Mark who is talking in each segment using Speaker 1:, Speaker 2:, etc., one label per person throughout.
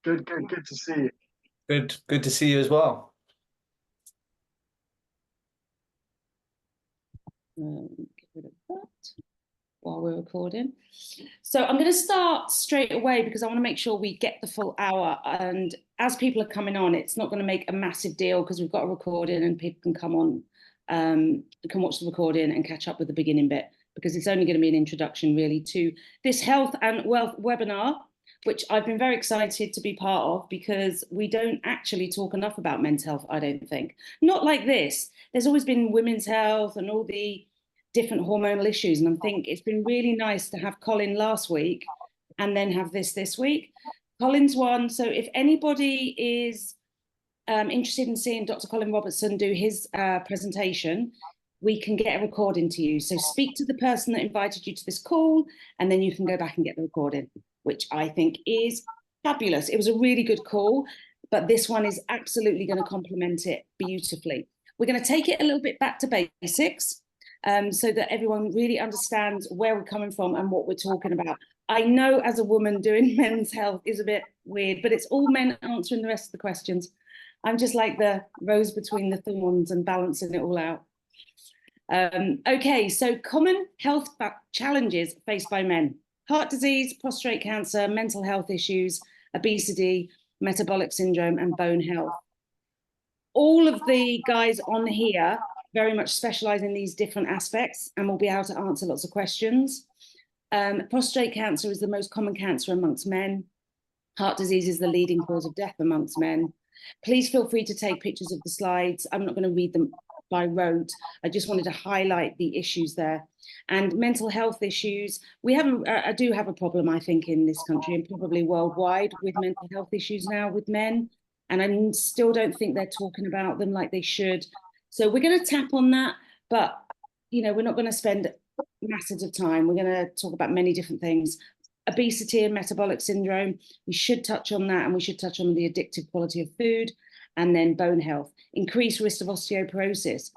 Speaker 1: Good to see you.
Speaker 2: Good to see you as well.
Speaker 3: Get rid of that while we're recording. So I'm going to start straight away because I want to make sure we get the full hour. And as people are coming on, it's not going to make a massive deal because we've got a recording and people can come on, can watch the recording and catch up with the beginning bit, because it's only going to be an introduction really to this health and wealth webinar, which I've been very excited to be part of, because we don't actually talk enough about men's health, I don't think. Not like this. There's always been women's health and all the different hormonal issues. And I think it's been really nice to have Colin last week and then have this week. Colin's one. So if anybody is interested in seeing Dr. Colin Robertson do his presentation, we can get a recording to you. So speak to the person that invited you to this call, and then you can go back and get the recording, which I think is fabulous. It was a really good call, but this one is absolutely going to complement it beautifully. We're going to take it a little bit back to basics, so that everyone really understands where we're coming from and what we're talking about. I know as a woman doing men's health is a bit weird, but it's all men answering the rest of the questions. I'm just like the rose between the thorns and balancing it all out. Okay, so common health challenges faced by men: heart disease, prostate cancer, mental health issues, obesity, metabolic syndrome, and bone health. All of the guys on here very much specialize in these different aspects and will be able to answer lots of questions. Prostate cancer is the most common cancer amongst men. Heart disease is the leading cause of death amongst men. Please feel free to take pictures of the slides. I'm not going to read them by rote. I just wanted to highlight the issues there. And mental health issues, I do have a problem, I think, in this country and probably worldwide with mental health issues now with men. And I still don't think they're talking about them like they should. So we're going to tap on that, but we're not going to spend masses of time. We're going to talk about many different things. Obesity and metabolic syndrome, we should touch on that, and we should touch on the addictive quality of food. And then bone health, increased risk of osteoporosis.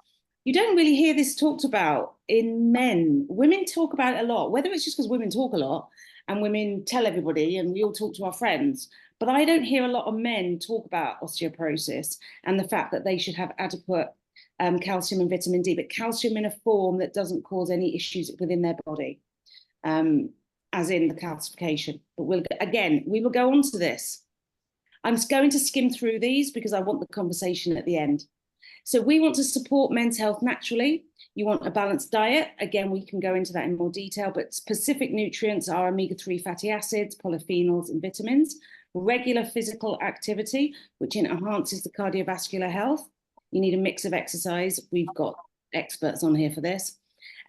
Speaker 3: You don't really hear this talked about in men. Women talk about it a lot, whether it's just because women talk a lot and women tell everybody and we all talk to our friends. But I don't hear a lot of men talk about osteoporosis and the fact that they should have adequate calcium and vitamin D, but calcium in a form that doesn't cause any issues within their body, as in the calcification. But we will go on to this. I'm going to skim through these because I want the conversation at the end. So we want to support men's health naturally. You want a balanced diet. Again, we can go into that in more detail, but specific nutrients are omega-3 fatty acids, polyphenols, and vitamins. Regular physical activity, which enhances the cardiovascular health. You need a mix of exercise. We've got experts on here for this.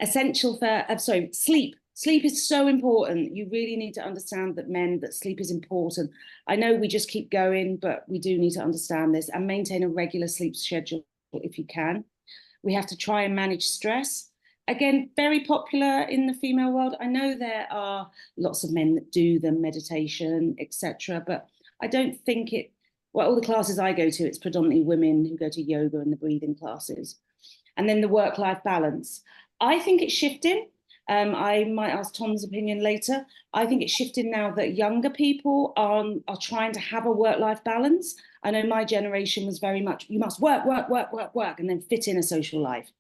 Speaker 3: Essential for, sleep. Sleep is so important. You really need to understand that sleep is important. I know we just keep going, but we do need to understand this and maintain a regular sleep schedule if you can. We have to try and manage stress. Again, very popular in the female world. I know there are lots of men that do the meditation, etc., but I don't think all the classes I go to, it's predominantly women who go to yoga and the breathing classes. And then the work-life balance. I think it's shifting. I might ask Tom's opinion later. I think it's shifting now that younger people are trying to have a work-life balance. I know my generation was very much, you must work, and then fit in a social life.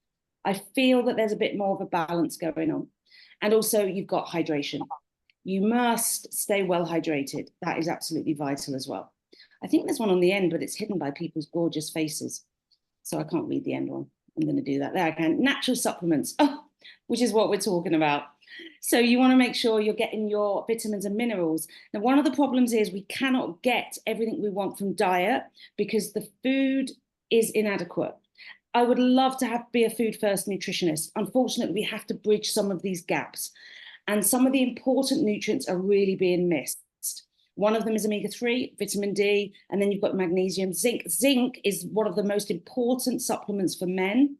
Speaker 3: I feel that there's a bit more of a balance going on. And also you've got hydration. You must stay well hydrated. That is absolutely vital as well. I think there's one on the end, but it's hidden by people's gorgeous faces. So I can't read the end one. I'm going to do that. There I can. Natural supplements. Oh, which is what we're talking about. So you want to make sure you're getting your vitamins and minerals. Now, one of the problems is we cannot get everything we want from diet because the food is inadequate. I would love to be a food first nutritionist. Unfortunately, we have to bridge some of these gaps. And some of the important nutrients are really being missed. One of them is omega-3, vitamin D, and then you've got magnesium, zinc. Zinc is one of the most important supplements for men.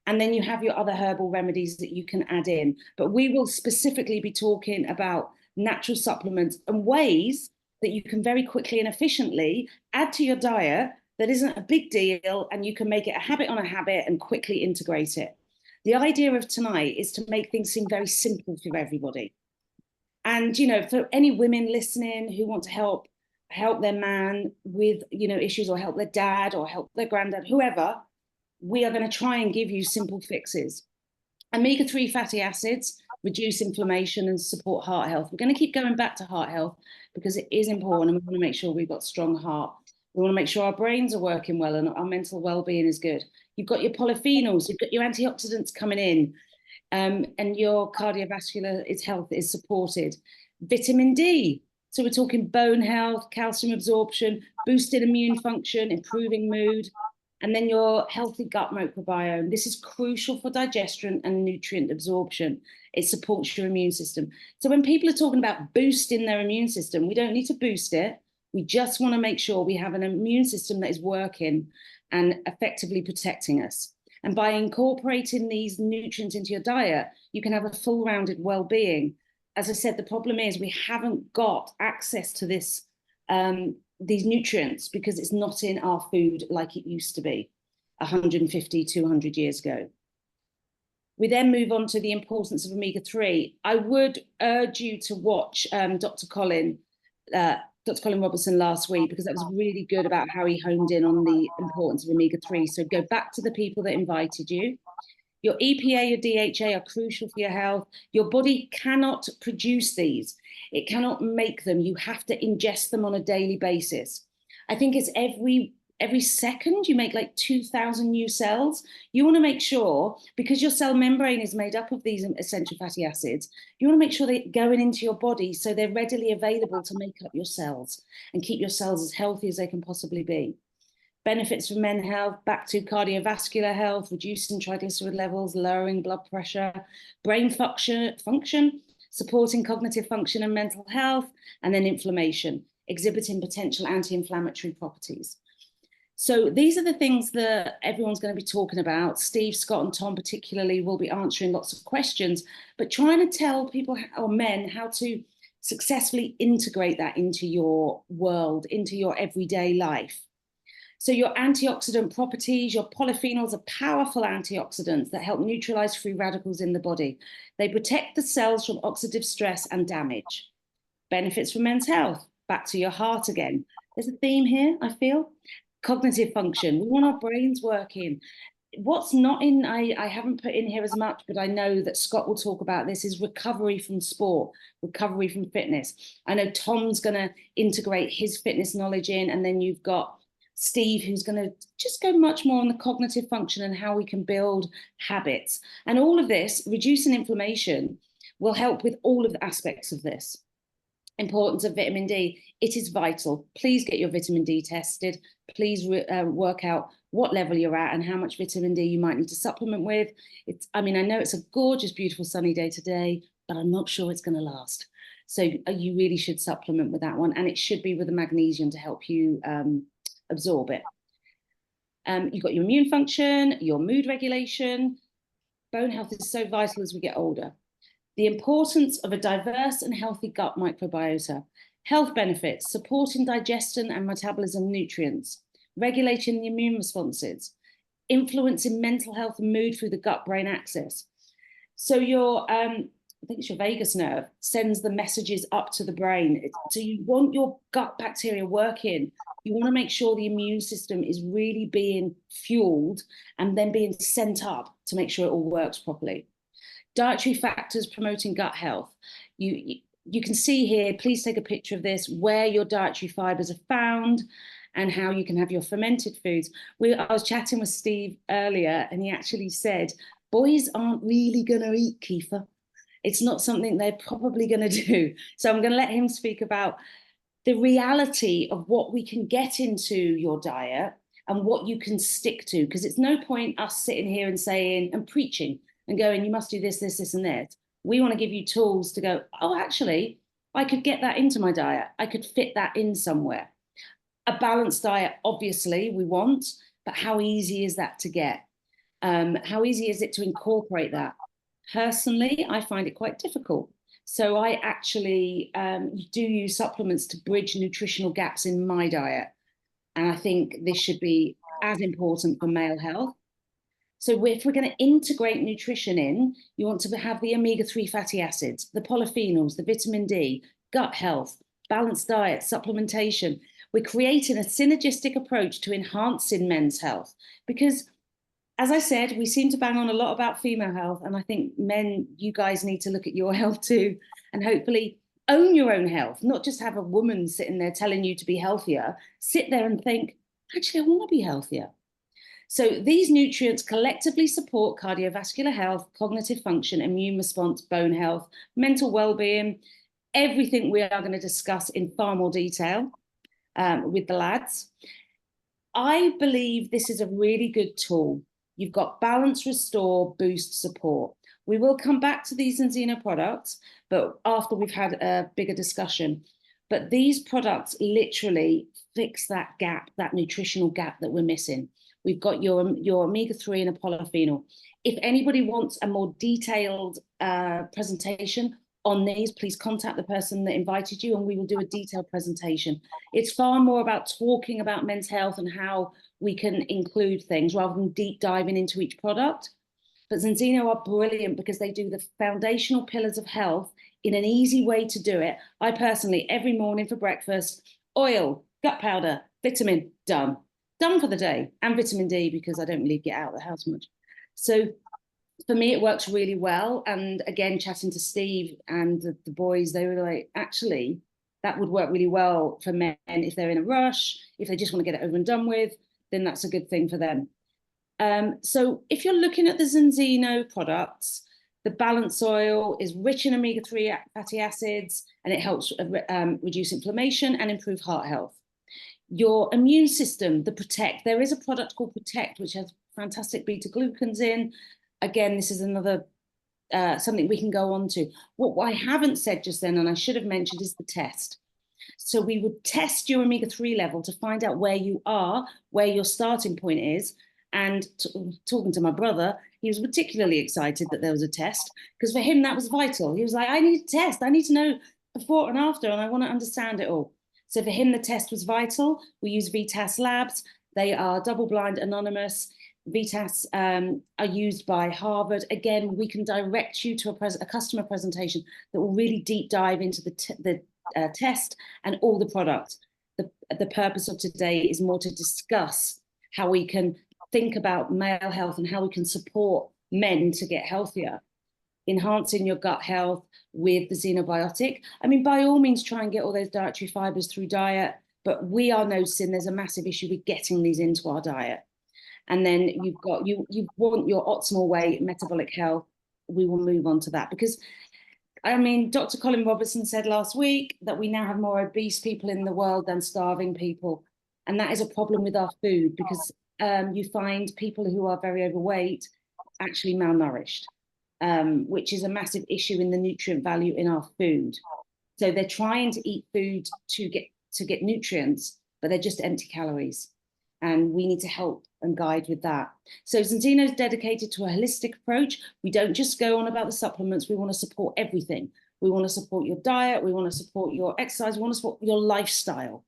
Speaker 3: And then you have your other herbal remedies that you can add in. But we will specifically be talking about natural supplements and ways that you can very quickly and efficiently add to your diet that isn't a big deal, and you can make it a habit on a habit and quickly integrate it. The idea of tonight is to make things seem very simple for everybody. And, for any women listening who want to help help their man with, issues, or help their dad or help their granddad, whoever, we are going to try and give you simple fixes. Omega-3 fatty acids reduce inflammation and support heart health. We're going to keep going back to heart health because it is important, and we want to make sure we've got strong heart. We want to make sure our brains are working well and our mental well-being is good. You've got your polyphenols, you've got your antioxidants coming in, and your cardiovascular health is supported. Vitamin D. So we're talking bone health, calcium absorption, boosted immune function, improving mood, and then your healthy gut microbiome. This is crucial for digestion and nutrient absorption. It supports your immune system. So when people are talking about boosting their immune system, we don't need to boost it. We just want to make sure we have an immune system that is working and effectively protecting us. And by incorporating these nutrients into your diet, you can have a full-rounded well-being. As I said, the problem is we haven't got access to this, these nutrients, because it's not in our food like it used to be 150, 200 years ago. We then move on to the importance of omega-3. I would urge you to watch Dr. Colin Robertson last week, because that was really good about how he honed in on the importance of omega-3. So go back to the people that invited you. Your EPA, your DHA are crucial for your health. Your body cannot produce these. It cannot make them. You have to ingest them on a daily basis. I think it's every second you make like 2,000 new cells. You want to make sure, because your cell membrane is made up of these essential fatty acids, you want to make sure they're going into your body so they're readily available to make up your cells and keep your cells as healthy as they can possibly be. Benefits for men's health, back to cardiovascular health, reducing triglyceride levels, lowering blood pressure, brain function, supporting cognitive function and mental health, and then inflammation, exhibiting potential anti-inflammatory properties. So these are the things that everyone's going to be talking about. Steve, Scott, and Tom particularly will be answering lots of questions, but trying to tell people, or men, how to successfully integrate that into your world, into your everyday life. So your antioxidant properties, your polyphenols are powerful antioxidants that help neutralize free radicals in the body. They protect the cells from oxidative stress and damage. Benefits for men's health, back to your heart again. There's a theme here, I feel. Cognitive function, we want our brains working. What's not in, I haven't put in here as much, but I know that Scott will talk about this, is recovery from sport, recovery from fitness. I know Tom's going to integrate his fitness knowledge in, and then you've got Steve, who's going to just go much more on the cognitive function and how we can build habits. And all of this, reducing inflammation, will help with all of the aspects of this. Importance of vitamin D, it is vital. Please get your vitamin D tested. Please work out what level you're at and how much vitamin D you might need to supplement with. I know it's a gorgeous, beautiful sunny day today, but I'm not sure it's going to last. So you really should supplement with that one. And it should be with the magnesium to help you absorb it. You've got your immune function, your mood regulation. Bone health is so vital as we get older. The importance of a diverse and healthy gut microbiota. Health benefits, supporting digestion and metabolism of nutrients, regulating the immune responses, influencing mental health and mood through the gut-brain axis. So your, I think it's your vagus nerve, sends the messages up to the brain. So you want your gut bacteria working. You want to make sure the immune system is really being fueled and then being sent up to make sure it all works properly. Dietary factors promoting gut health. You can see here, please take a picture of this, where your dietary fibers are found and how you can have your fermented foods. I was chatting with Steve earlier, and he actually said, boys aren't really going to eat kefir. It's not something they're probably going to do. So I'm going to let him speak about the reality of what we can get into your diet and what you can stick to, because it's no point us sitting here and saying and preaching and going, you must do this, this, this, and this. We want to give you tools to go, oh, actually, I could get that into my diet. I could fit that in somewhere. A balanced diet, obviously, we want, but how easy is that to get? How easy is it to incorporate that? Personally, I find it quite difficult. So I actually do use supplements to bridge nutritional gaps in my diet. And I think this should be as important for male health. So if we're going to integrate nutrition in, you want to have the omega-3 fatty acids, the polyphenols, the vitamin D, gut health, balanced diet, supplementation. We're creating a synergistic approach to enhancing men's health because, as I said, we seem to bang on a lot about female health. And I think men, you guys need to look at your health too and hopefully own your own health, not just have a woman sitting there telling you to be healthier. Sit there and think, actually, I want to be healthier. So these nutrients collectively support cardiovascular health, cognitive function, immune response, bone health, mental well-being, everything we are going to discuss in far more detail with the lads. I believe this is a really good tool. You've got balance, restore, boost, support. We will come back to these Enzino products, but after we've had a bigger discussion. But these products literally fix that gap, that nutritional gap that we're missing. We've got your omega-3 and a polyphenol. If anybody wants a more detailed presentation on these, please contact the person that invited you and we will do a detailed presentation. It's far more about talking about men's health and how we can include things rather than deep diving into each product. But Enzino are brilliant because they do the foundational pillars of health in an easy way to do it. I personally, every morning for breakfast, oil, gut powder, vitamin, done. Done for the day. And vitamin D because I don't really get out of the house much. So for me, it works really well. And again, chatting to Steve and the boys, they were like, actually, that would work really well for men if they're in a rush, if they just want to get it over and done with, then that's a good thing for them. So if you're looking at the Enzino products, the balance oil is rich in omega-3 fatty acids, and it helps reduce inflammation and improve heart health. Your immune system, the Protect, there is a product called Protect, which has fantastic beta-glucans in. Again, this is another something we can go on to. What I haven't said just then, and I should have mentioned, is the test. So we would test your omega-3 level to find out where you are, where your starting point is. And talking to my brother, he was particularly excited that there was a test because for him that was vital. He was like, I need a test. I need to know before and after, and I want to understand it all. So for him, the test was vital. We use VITAS labs. They are double-blind, anonymous. VITAS are used by Harvard. Again, we can direct you to a customer presentation that will really deep dive into the test and all the products. The purpose of today is more to discuss how we can think about male health and how we can support men to get healthier, enhancing your gut health with the xenobiotic. I mean, by all means, try and get all those dietary fibers through diet, but we are noticing there's a massive issue with getting these into our diet. And then you want your optimal weight, metabolic health. We will move on to that because, I mean, Dr. Colin Robertson said last week that we now have more obese people in the world than starving people. And that is a problem with our food because you find people who are very overweight actually malnourished, which is a massive issue in the nutrient value in our food. So they're trying to eat food to get nutrients, but they're just empty calories. And we need to help and guide with that. So Enzino is dedicated to a holistic approach. We don't just go on about the supplements. We want to support everything. We want to support your diet. We want to support your exercise. We want to support your lifestyle.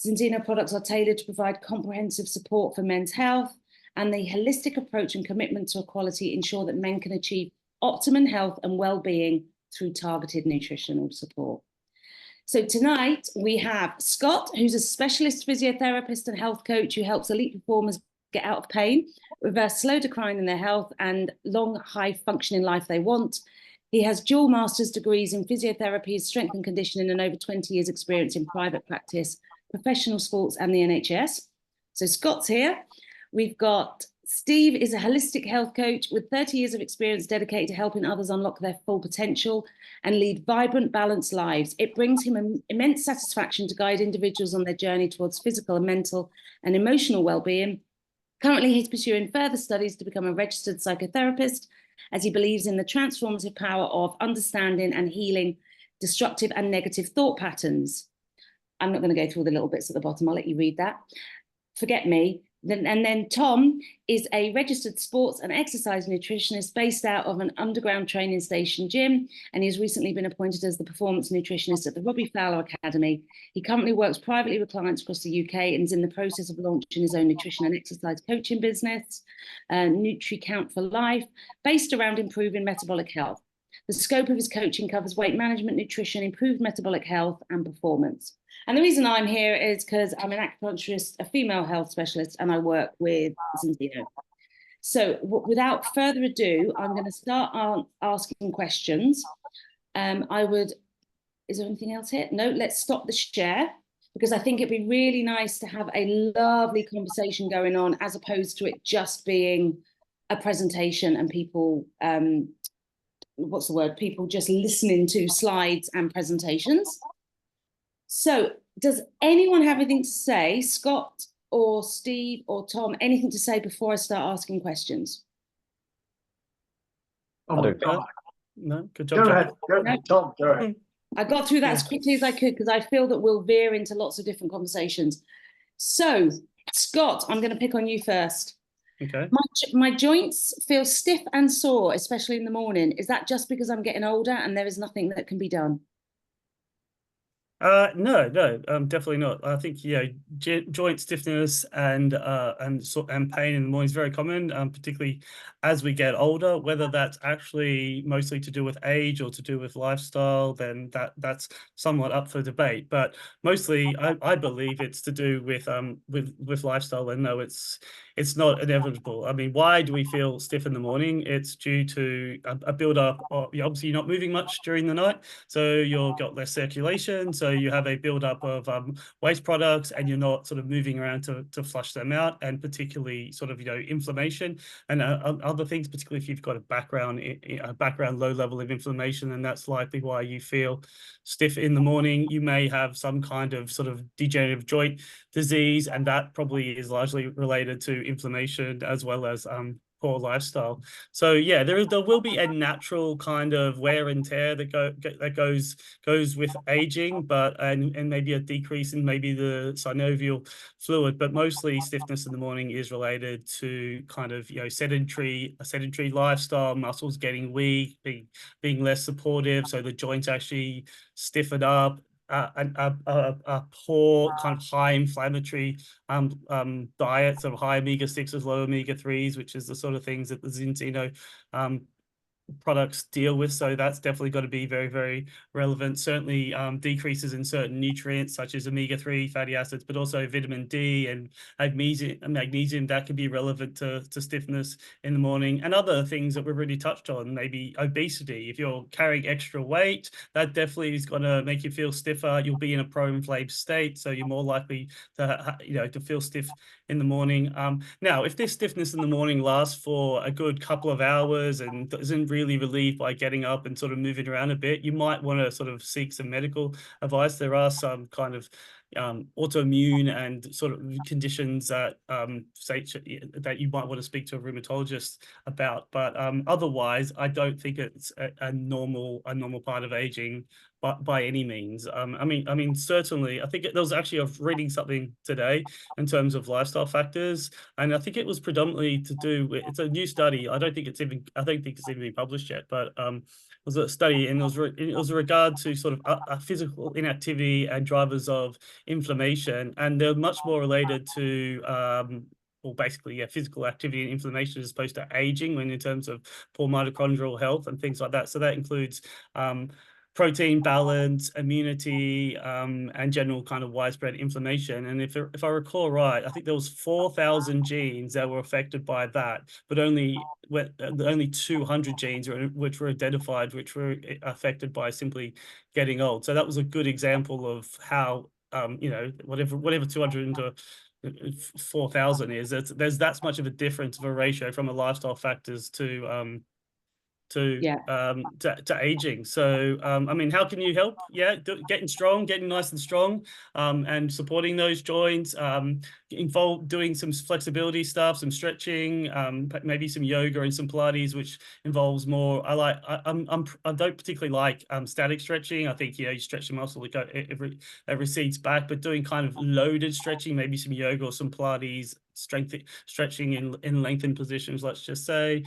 Speaker 3: Enzino products are tailored to provide comprehensive support for men's health, and the holistic approach and commitment to equality ensure that men can achieve optimum health and well-being through targeted nutritional support. So tonight we have Scott, who's a specialist physiotherapist and health coach who helps elite performers get out of pain, reverse slow decline in their health and long, high functioning life they want. He has dual master's degrees in physiotherapy, strength and conditioning, and over 20 years experience in private practice, professional sports and the NHS. So Scott's here. We've got Steve is a holistic health coach with 30 years of experience dedicated to helping others unlock their full potential and lead vibrant, balanced lives. It brings him immense satisfaction to guide individuals on their journey towards physical and mental and emotional well-being. Currently, he's pursuing further studies to become a registered psychotherapist as he believes in the transformative power of understanding and healing destructive and negative thought patterns. I'm not going to go through all the little bits at the bottom. I'll let you read that. Forget me. And then Tom is a registered sports and exercise nutritionist based out of an underground training station gym, and he's recently been appointed as the performance nutritionist at the Robbie Fowler Academy. He currently works privately with clients across the UK and is in the process of launching his own nutrition and exercise coaching business, NutriCount for Life, based around improving metabolic health. The scope of his coaching covers weight management, nutrition, improved metabolic health, and performance. And the reason I'm here is because I'm an acupuncturist, a female health specialist, and I work with Zenzino. So without further ado, I'm going to start asking questions. Is there anything else here? No, let's stop the share, because I think it'd be really nice to have a lovely conversation going on, as opposed to it just being a presentation and people, what's the word? People just listening to slides and presentations. So does anyone have anything to say? Scott or Steve or Tom, anything to say before I start asking questions?
Speaker 1: Oh my God.
Speaker 4: No, good job.
Speaker 1: Go ahead, Tom, go ahead.
Speaker 3: I got through that as quickly as I could, because I feel that we'll veer into lots of different conversations. So, Scott, I'm going to pick on you first.
Speaker 4: Okay.
Speaker 3: My joints feel stiff and sore, especially in the morning. Is that just because I'm getting older and there is nothing that can be done?
Speaker 4: No, definitely not. I think joint stiffness and pain in the morning is very common, particularly as we get older. Whether that's actually mostly to do with age or to do with lifestyle, then that's somewhat up for debate. But mostly, I believe it's to do with lifestyle. And no, it's not inevitable. I mean, why do we feel stiff in the morning? It's due to a build-up. Obviously, you're not moving much during the night, so you've got less circulation. So you have a build-up of waste products, and you're not sort of moving around to flush them out, and particularly sort of inflammation and other things. Particularly if you've got a background low level of inflammation, and that's likely why you feel stiff in the morning. You may have some kind of sort of degenerative joint disease, and that probably is largely related to inflammation as well as poor lifestyle. So yeah, there will be a natural kind of wear and tear that goes with aging, but and maybe a decrease in maybe the synovial fluid, but mostly stiffness in the morning is related to kind of sedentary lifestyle, muscles getting weak, being less supportive, so the joints actually stiffen up. A poor kind of high inflammatory diet, so high omega-6s, low omega-3s, which is the sort of things that the Zenzino products deal with. So that's definitely got to be very, very relevant. Certainly decreases in certain nutrients such as omega-3 fatty acids, but also vitamin D and magnesium that can be relevant to stiffness in the morning. And other things that we've already touched on, maybe obesity. If you're carrying extra weight, that definitely is going to make you feel stiffer. You'll be in a pro-inflamed state, so you're more likely to feel stiff in the morning. Now, if this stiffness in the morning lasts for a good couple of hours and isn't really relieved by getting up and sort of moving around a bit, you might want to sort of seek some medical advice. There are some kind of autoimmune and sort of conditions that that you might want to speak to a rheumatologist about, but otherwise I don't think it's a normal part of aging by any means. I mean certainly I think there was actually, I was reading something today in terms of lifestyle factors, and I think it was predominantly to do with, it's a new study, I don't think it's even been published yet, but it was a study, and it was regard to sort of physical inactivity and drivers of inflammation, and they're much more related to basically physical activity and inflammation as opposed to aging, when in terms of poor mitochondrial health and things like that. So that includes protein balance, immunity, and general kind of widespread inflammation. And if I recall right, I think there was 4,000 genes that were affected by that, but only 200 genes which were identified, which were affected by simply getting old. So that was a good example of how whatever 200 into 4,000 is, there's that much of a difference of a ratio from the lifestyle factors to aging. So I mean, how can you help? Getting nice and strong, and supporting those joints, involve doing some flexibility stuff, some stretching, maybe some yoga and some Pilates, which involves more. I don't particularly like static stretching. I think you stretch the muscle, it recedes back, but doing kind of loaded stretching, maybe some yoga or some Pilates, stretching in lengthened positions, let's just say,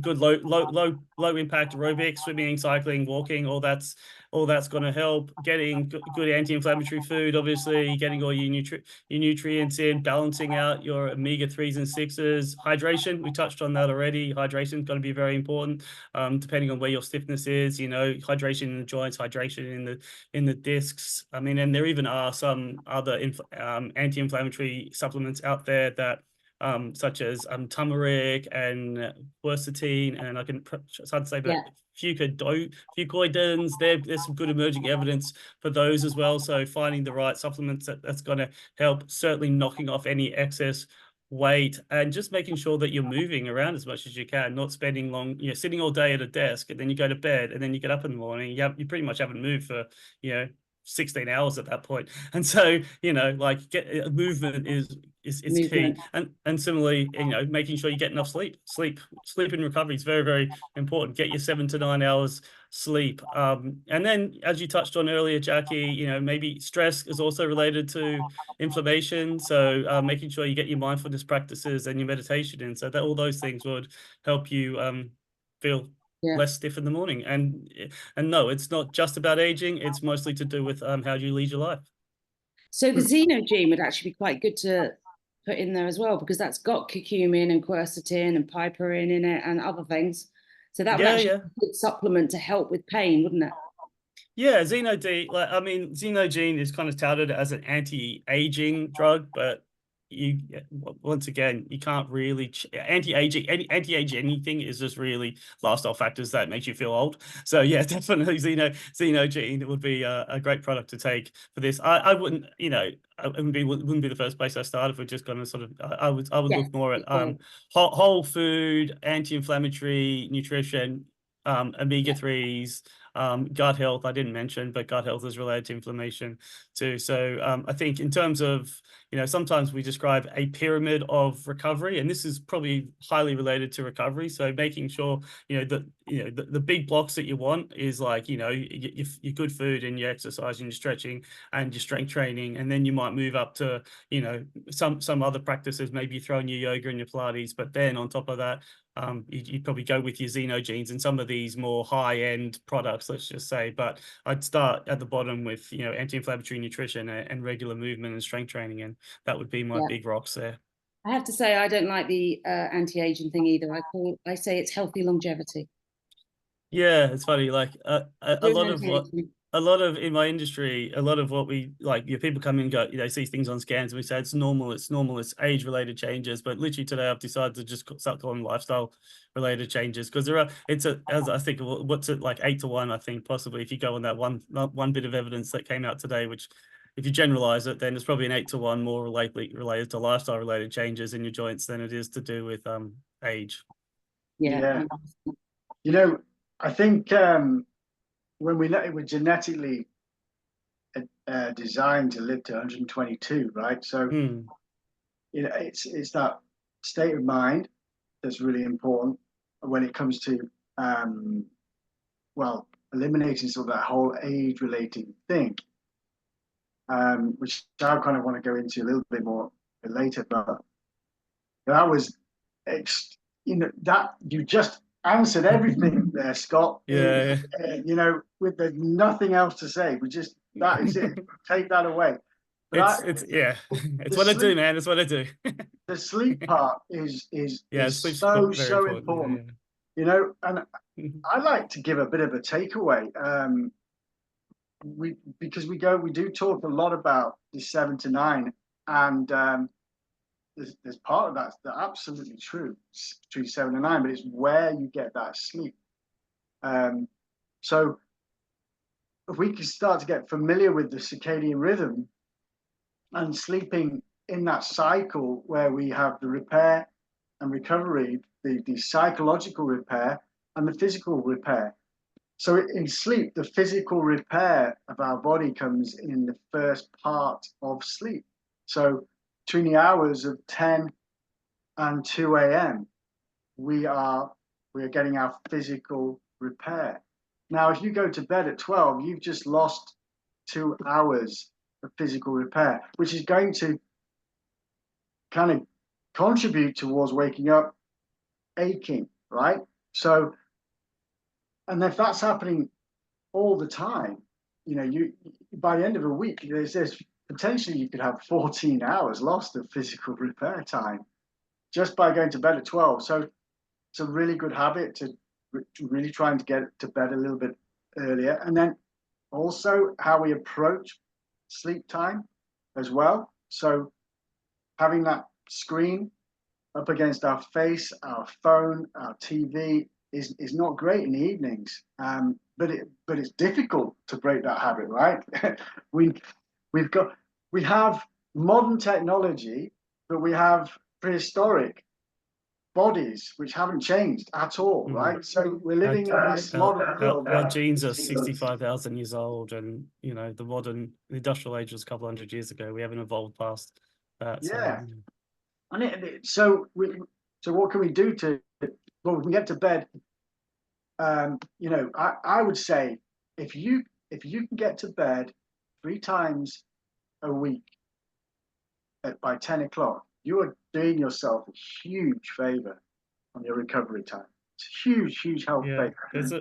Speaker 4: good low impact aerobics, swimming, cycling, walking, all that's all that's going to help. Getting good anti-inflammatory food, obviously, getting all your nutrients in, balancing out your omega-3s and 6s. Hydration, we touched on that already. Hydration is going to be very important, depending on where your stiffness is. You know, hydration in the joints, hydration in the discs. I mean, and there even are some other anti-inflammatory supplements out there that such as turmeric and quercetin, and I can it's hard to say, but fucoidins. There's some good emerging evidence for those as well. So finding the right supplements that's going to help, certainly knocking off any excess weight, and just making sure that you're moving around as much as you can, not spending long, sitting all day at a desk, and then you go to bed, and then you get up in the morning. You pretty much haven't moved for 16 hours at that point. And so, like movement is key. And similarly, making sure you get enough sleep. Sleep in recovery is very, very important. Get your 7 to 9 hours sleep. And then, as you touched on earlier, Jackie, maybe stress is also related to inflammation. So making sure you get your mindfulness practices and your meditation in, so that all those things would help you feel less stiff in the morning. And no, it's not just about aging. It's mostly to do with how you lead your life.
Speaker 3: So the xenogene would actually be quite good to put in there as well, because that's got curcumin and quercetin and piperine in it and other things. So that would actually be a good supplement to help with pain, wouldn't it?
Speaker 4: Yeah, xenogene is kind of touted as an anti-aging drug, but once again, you can't really anti-aging anything is just really lifestyle factors that makes you feel old. So yeah, definitely xenogene would be a great product to take for this. I wouldn't, it wouldn't be the first place I started. If we're just going to sort of, I would look more at whole food, anti-inflammatory nutrition, omega-3s. Gut health, I didn't mention, but gut health is related to inflammation too. So I think in terms of, sometimes we describe a pyramid of recovery, and this is probably highly related to recovery. So making sure, the big blocks that you want is like, your good food and your exercise and your stretching and your strength training. And then you might move up to, some other practices, maybe throw in your yoga and your Pilates, but then on top of that, you'd probably go with your xenogenes and some of these more high-end products, let's just say. But I'd start at the bottom with, anti-inflammatory nutrition and regular movement and strength training, and that would be my big rocks there.
Speaker 3: I have to say, I don't like the anti-aging thing either. I say it's healthy longevity.
Speaker 4: Yeah, it's funny. Like a lot of in my industry, a lot of what we like, people come in and go, they see things on scans and we say it's normal, it's age-related changes. But literally today, I've decided to just start calling lifestyle-related changes, because as I think, what's it, like 8 to 1, I think, possibly, if you go on that one bit of evidence that came out today, which, if you generalize it, then it's probably an 8 to 1 more likely related to lifestyle-related changes in your joints than it is to do with age.
Speaker 3: Yeah.
Speaker 1: I think when we're genetically designed to live to 122, right? So it's that state of mind that's really important when it comes to eliminating sort of that whole age-related thing, which I kind of want to go into a little bit more later. But that was, that you just answered everything there, Scott.
Speaker 2: Yeah.
Speaker 1: With there's nothing else to say. That is it. Take that away. But
Speaker 4: it's what I do, man. It's what I do.
Speaker 1: The sleep part is so important. And I like to give a bit of a takeaway. We do talk a lot about the 7 to 9, and there's part of that's absolutely true, between 7 and 9, but it's where you get that sleep. So if we can start to get familiar with the circadian rhythm and sleeping in that cycle where we have the repair and recovery, the psychological repair and the physical repair. So in sleep, the physical repair of our body comes in the first part of sleep. So between the hours of 10 and 2 a.m., we are getting our physical repair. Now, if you go to bed at 12, you've just lost 2 hours of physical repair, which is going to kind of contribute towards waking up aching, right? So, and if that's happening all the time, you know, you by the end of a week, there's potentially you could have 14 hours lost of physical repair time just by going to bed at 12. So it's a really good habit to really trying to get to bed a little bit earlier. And then also how we approach sleep time as well. So having that screen up against our face, our phone, our TV is not great in the evenings. But it's difficult to break that habit, right? we have modern technology, but we have prehistoric bodies which haven't changed at all, right? So we're living in this modern world.
Speaker 4: Our genes are 65,000 years old, and you know the industrial age was a couple hundred years ago. We haven't evolved past that.
Speaker 1: Yeah.
Speaker 4: So,
Speaker 1: And so what can we do to? Well, we can get to bed. You know, I would say if you can get to bed 3 times a week by 10 o'clock, you are doing yourself a huge favor on your recovery time. It's a huge help.
Speaker 4: yeah, there's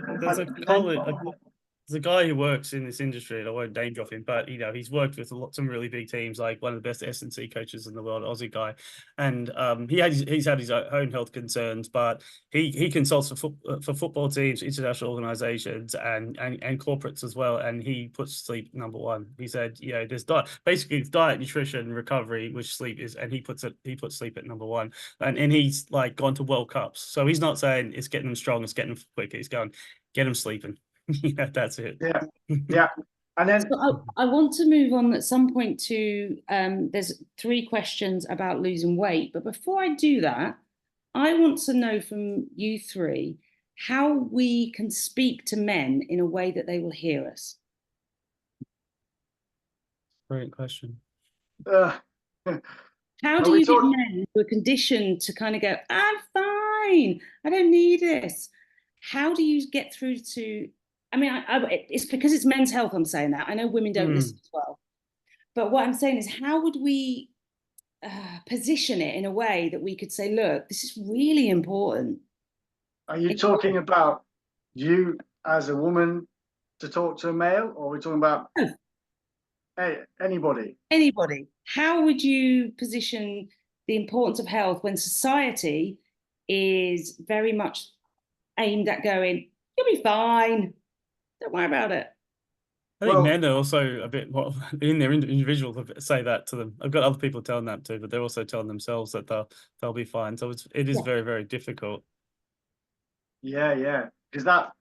Speaker 4: a guy who works in this industry, and I won't name drop him, but you know he's worked with some really big teams, like one of the best S&C coaches in the world, Aussie guy, and he's had his own health concerns, but he consults for football teams, international organizations, and corporates as well, and he puts sleep number one. He said, you know, there's diet, nutrition, recovery, which sleep is, and he puts sleep at number one, and he's like gone to World Cups, so he's not saying it's getting them strong, it's getting them quicker, he's going get them sleeping. Yeah, that's it.
Speaker 1: Yeah. And then
Speaker 3: so I want to move on at some point to there's 3 questions about losing weight, but before I do that, I want to know from you 3 how we can speak to men in a way that they will hear us.
Speaker 4: Great question.
Speaker 3: How do you get men who are conditioned to kind of go, I'm fine, I don't need this? How do you get through to, I mean, it's because it's men's health I'm saying that. I know women don't listen as well. But what I'm saying is, how would we position it in a way that we could say, look, this is really important?
Speaker 1: Are you talking about you as a woman to talk to a male, or are we talking about anybody?
Speaker 3: Anybody. How would you position the importance of health when society is very much aimed at going, you'll be fine, don't worry about it?
Speaker 4: I think men are also a bit more in their individual say that to them. I've got other people telling that too, but they're also telling themselves that they'll be fine. So it is very, very difficult.
Speaker 1: Yeah, because that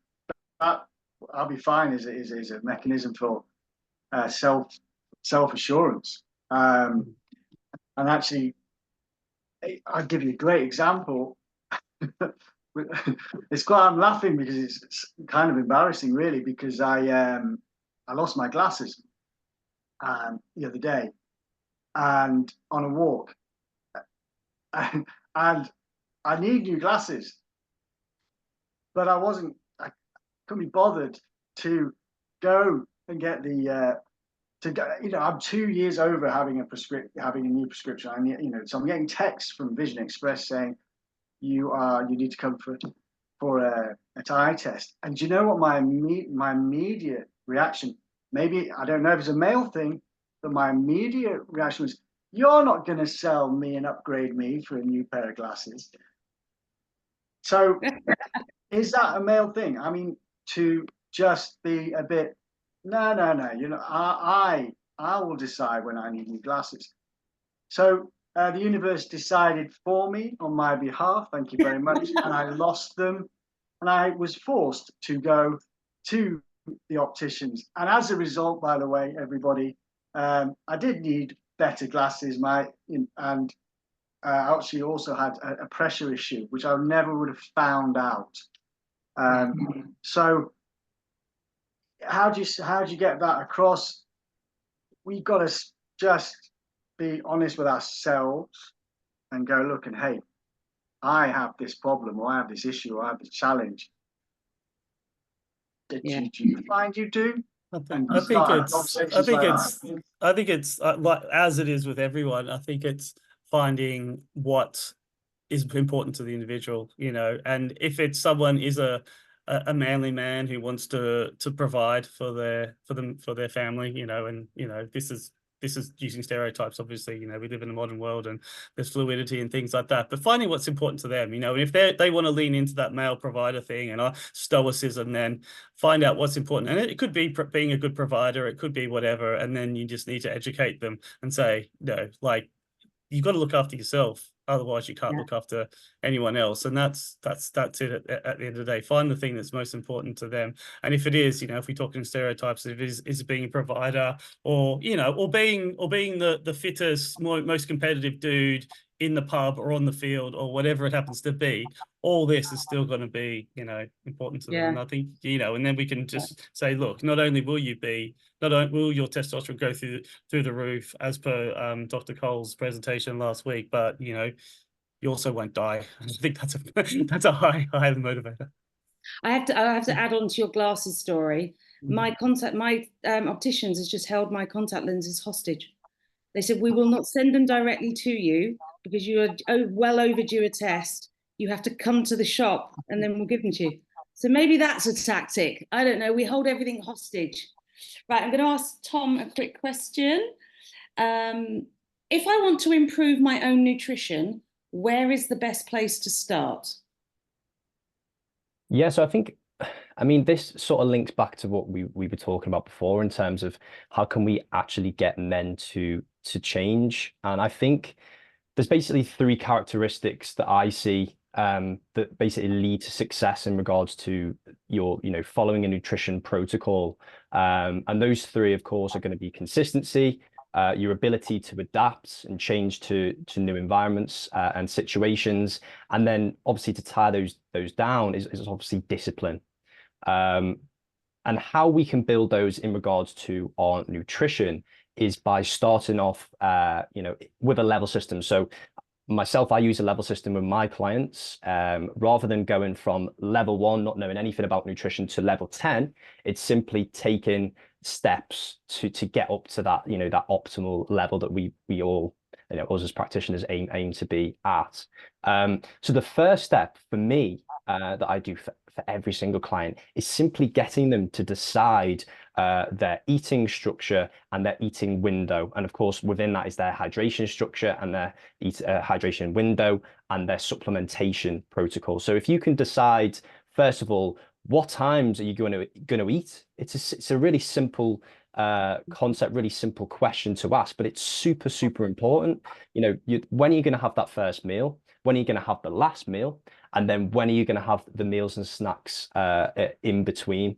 Speaker 1: I'll be fine is a mechanism for self assurance. And actually, I'll give you a great example. I'm laughing because it's kind of embarrassing, really, because I lost my glasses the other day, and on a walk, and I need new glasses, but I couldn't be bothered to go and get I'm 2 years over having a new prescription. So I'm getting texts from Vision Express saying you need to come for an eye test. And do you know what my immediate reaction? Maybe I don't know if it's a male thing, but my immediate reaction was, "You're not going to sell me and upgrade me for a new pair of glasses." So, is that a male thing? I mean, to just be a bit, no. You know, I will decide when I need new glasses. So the universe decided for me on my behalf. Thank you very much. And I lost them, and I was forced to go to the opticians. And as a result, by the way, everybody, I did need better glasses. And I actually also had a pressure issue, which I never would have found out. So how do you get that across? We've got to just be honest with ourselves and go, look, and hey, I have this problem, or I have this issue, or I have this challenge. Do you find you do?
Speaker 4: I think it's like, as it is with everyone. I think it's finding what is important to the individual, you know, and if it's someone is a a manly man who wants to provide for their family, you know, and you know, this is using stereotypes. Obviously, you know, we live in a modern world and there's fluidity and things like that, but finding what's important to them, you know, and if they want to lean into that male provider thing and stoicism, then find out what's important. And it could be being a good provider, it could be whatever, and then you just need to educate them and say, no, like, you've got to look after yourself, otherwise you can't look after anyone else. And that's it at the end of the day. Find the thing that's most important to them. And if it is, you know, if we talk in stereotypes, if it is being a provider, or, you know, or being the fittest, most competitive dude in the pub or on the field or whatever it happens to be, all this is still going to be, you know, important to them. And I think, you know, and then we can just say, look, not only will your testosterone go through the roof, as per Dr. Cole's presentation last week, but, you know, you also won't die. I think that's a high motivator.
Speaker 3: I have to add on to your glasses story. My opticians has just held my contact lenses hostage. They said, we will not send them directly to you because you are well overdue a test. You have to come to the shop and then we'll give them to you. So maybe that's a tactic. I don't know. We hold everything hostage. Right, I'm going to ask Tom a quick question. If I want to improve my own nutrition, where is the best place to start?
Speaker 5: Yeah, so I mean, this sort of links back to what we were talking about before in terms of how can we actually get men to change. And I think there's basically 3 characteristics that I see that basically lead to success in regards to your, you know, following a nutrition protocol. And those 3, of course, are going to be consistency, your ability to adapt and change to new environments and situations, and then obviously to tie those down is obviously discipline. And how we can build those in regards to our nutrition is by starting off, you know, with a level system. So myself, I use a level system with my clients. Rather than going from level 1, not knowing anything about nutrition, to level 10, it's simply taking steps to get up to that, you know, that optimal level that we all, you know, us as practitioners aim to be at. So the first step for me that I do for every single client is simply getting them to decide their eating structure and their eating window. And of course, within that is their hydration structure and their hydration window and their supplementation protocol. So if you can decide, first of all, what times are you going to eat? It's a really simple concept, really simple question to ask, but it's super, super important. You know, when are you going to have that first meal? When are you going to have the last meal? And then when are you going to have the meals and snacks in between?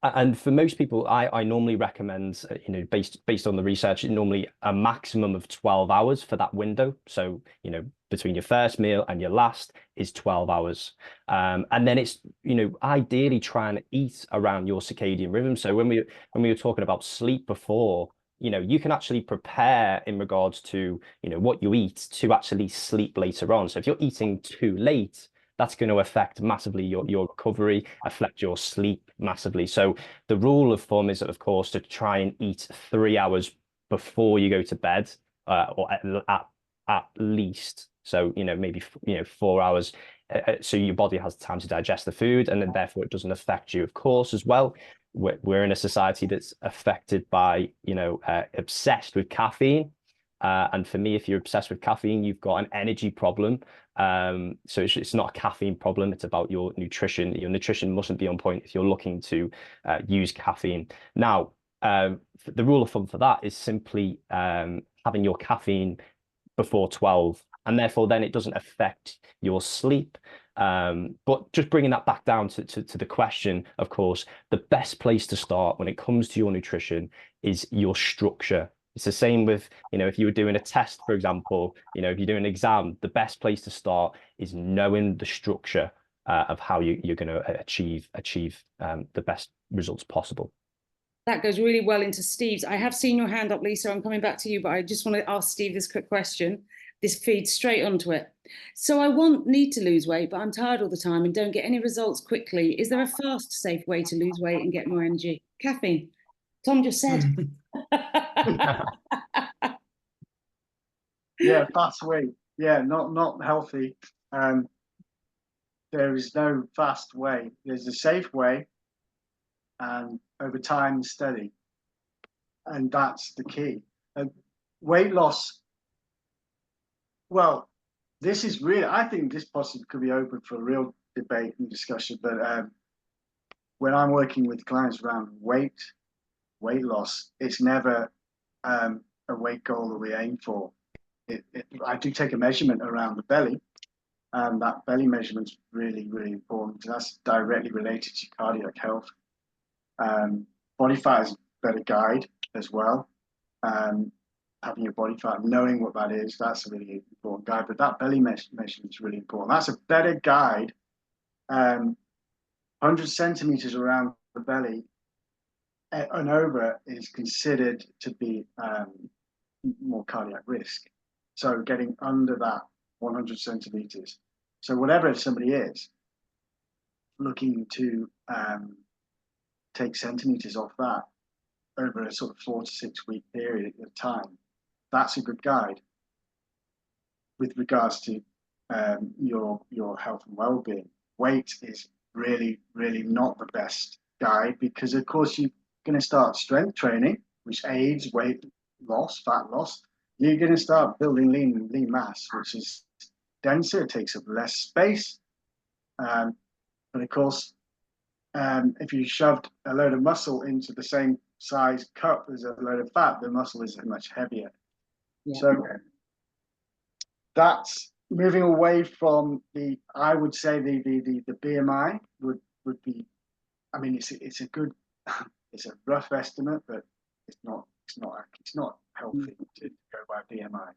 Speaker 5: And for most people, I normally recommend, you know, based on the research, normally a maximum of 12 hours for that window. So, you know, between your first meal and your last is 12 hours. And then it's, you know, ideally try and eat around your circadian rhythm. So when we were talking about sleep before, you know, you can actually prepare in regards to, you know, what you eat to actually sleep later on. So if you're eating too late, that's going to affect massively your recovery, affect your sleep massively. So the rule of thumb is, of course, to try and eat 3 hours before you go to bed, or at least. So, you know, maybe, you know, 4 hours, so your body has time to digest the food, and then therefore it doesn't affect you, of course, as well. We're in a society that's affected by, you know, obsessed with caffeine. And for me, if you're obsessed with caffeine, you've got an energy problem. So it's not a caffeine problem. It's about your nutrition. Your nutrition mustn't be on point if you're looking to use caffeine. Now, the rule of thumb for that is simply having your caffeine before 12, and therefore then it doesn't affect your sleep. But just bringing that back down to the question, of course, the best place to start when it comes to your nutrition is your structure. It's the same with, you know, if you were doing a test, for example, you know, if you're doing an exam, the best place to start is knowing the structure of how you're going to achieve the best results possible.
Speaker 3: That goes really well into Steve's. I have seen your hand up, Lisa. I'm coming back to you, but I just want to ask Steve this quick question. This feeds straight onto it. So I need to lose weight, but I'm tired all the time and don't get any results quickly. Is there a fast, safe way to lose weight and get more energy? Caffeine. Tom just said.
Speaker 1: Yeah, fast weight. Yeah, not healthy. there is no fast way. There's a safe way, and over time, steady. And that's the key. Weight loss, well, this is really, I think this possibly could be open for a real debate and discussion, but when I'm working with clients around weight loss, it's never a weight goal that we aim for. I do take a measurement around the belly, and that belly measurement's really, really important. That's directly related to cardiac health. Body fat is a better guide as well. Having your body fat, knowing what that is, that's a really important guide. But that belly measurement is really important. That's a better guide. 100 centimeters around the belly and over is considered to be more cardiac risk. So getting under that 100 centimeters. So whatever somebody is looking to take centimeters off that over a sort of 4 to 6 week period of time, that's a good guide with regards to your health and well-being. Weight is really, really not the best guide, because of course you're going to start strength training, which aids weight loss, fat loss. You're going to start building lean mass, which is denser, it takes up less space. But of course, if you shoved a load of muscle into the same size cup as a load of fat, the muscle is much heavier.
Speaker 3: Yeah.
Speaker 1: So that's moving away from I would say the BMI would be, I mean, it's a good, it's a rough estimate, but it's not healthy to go by BMI.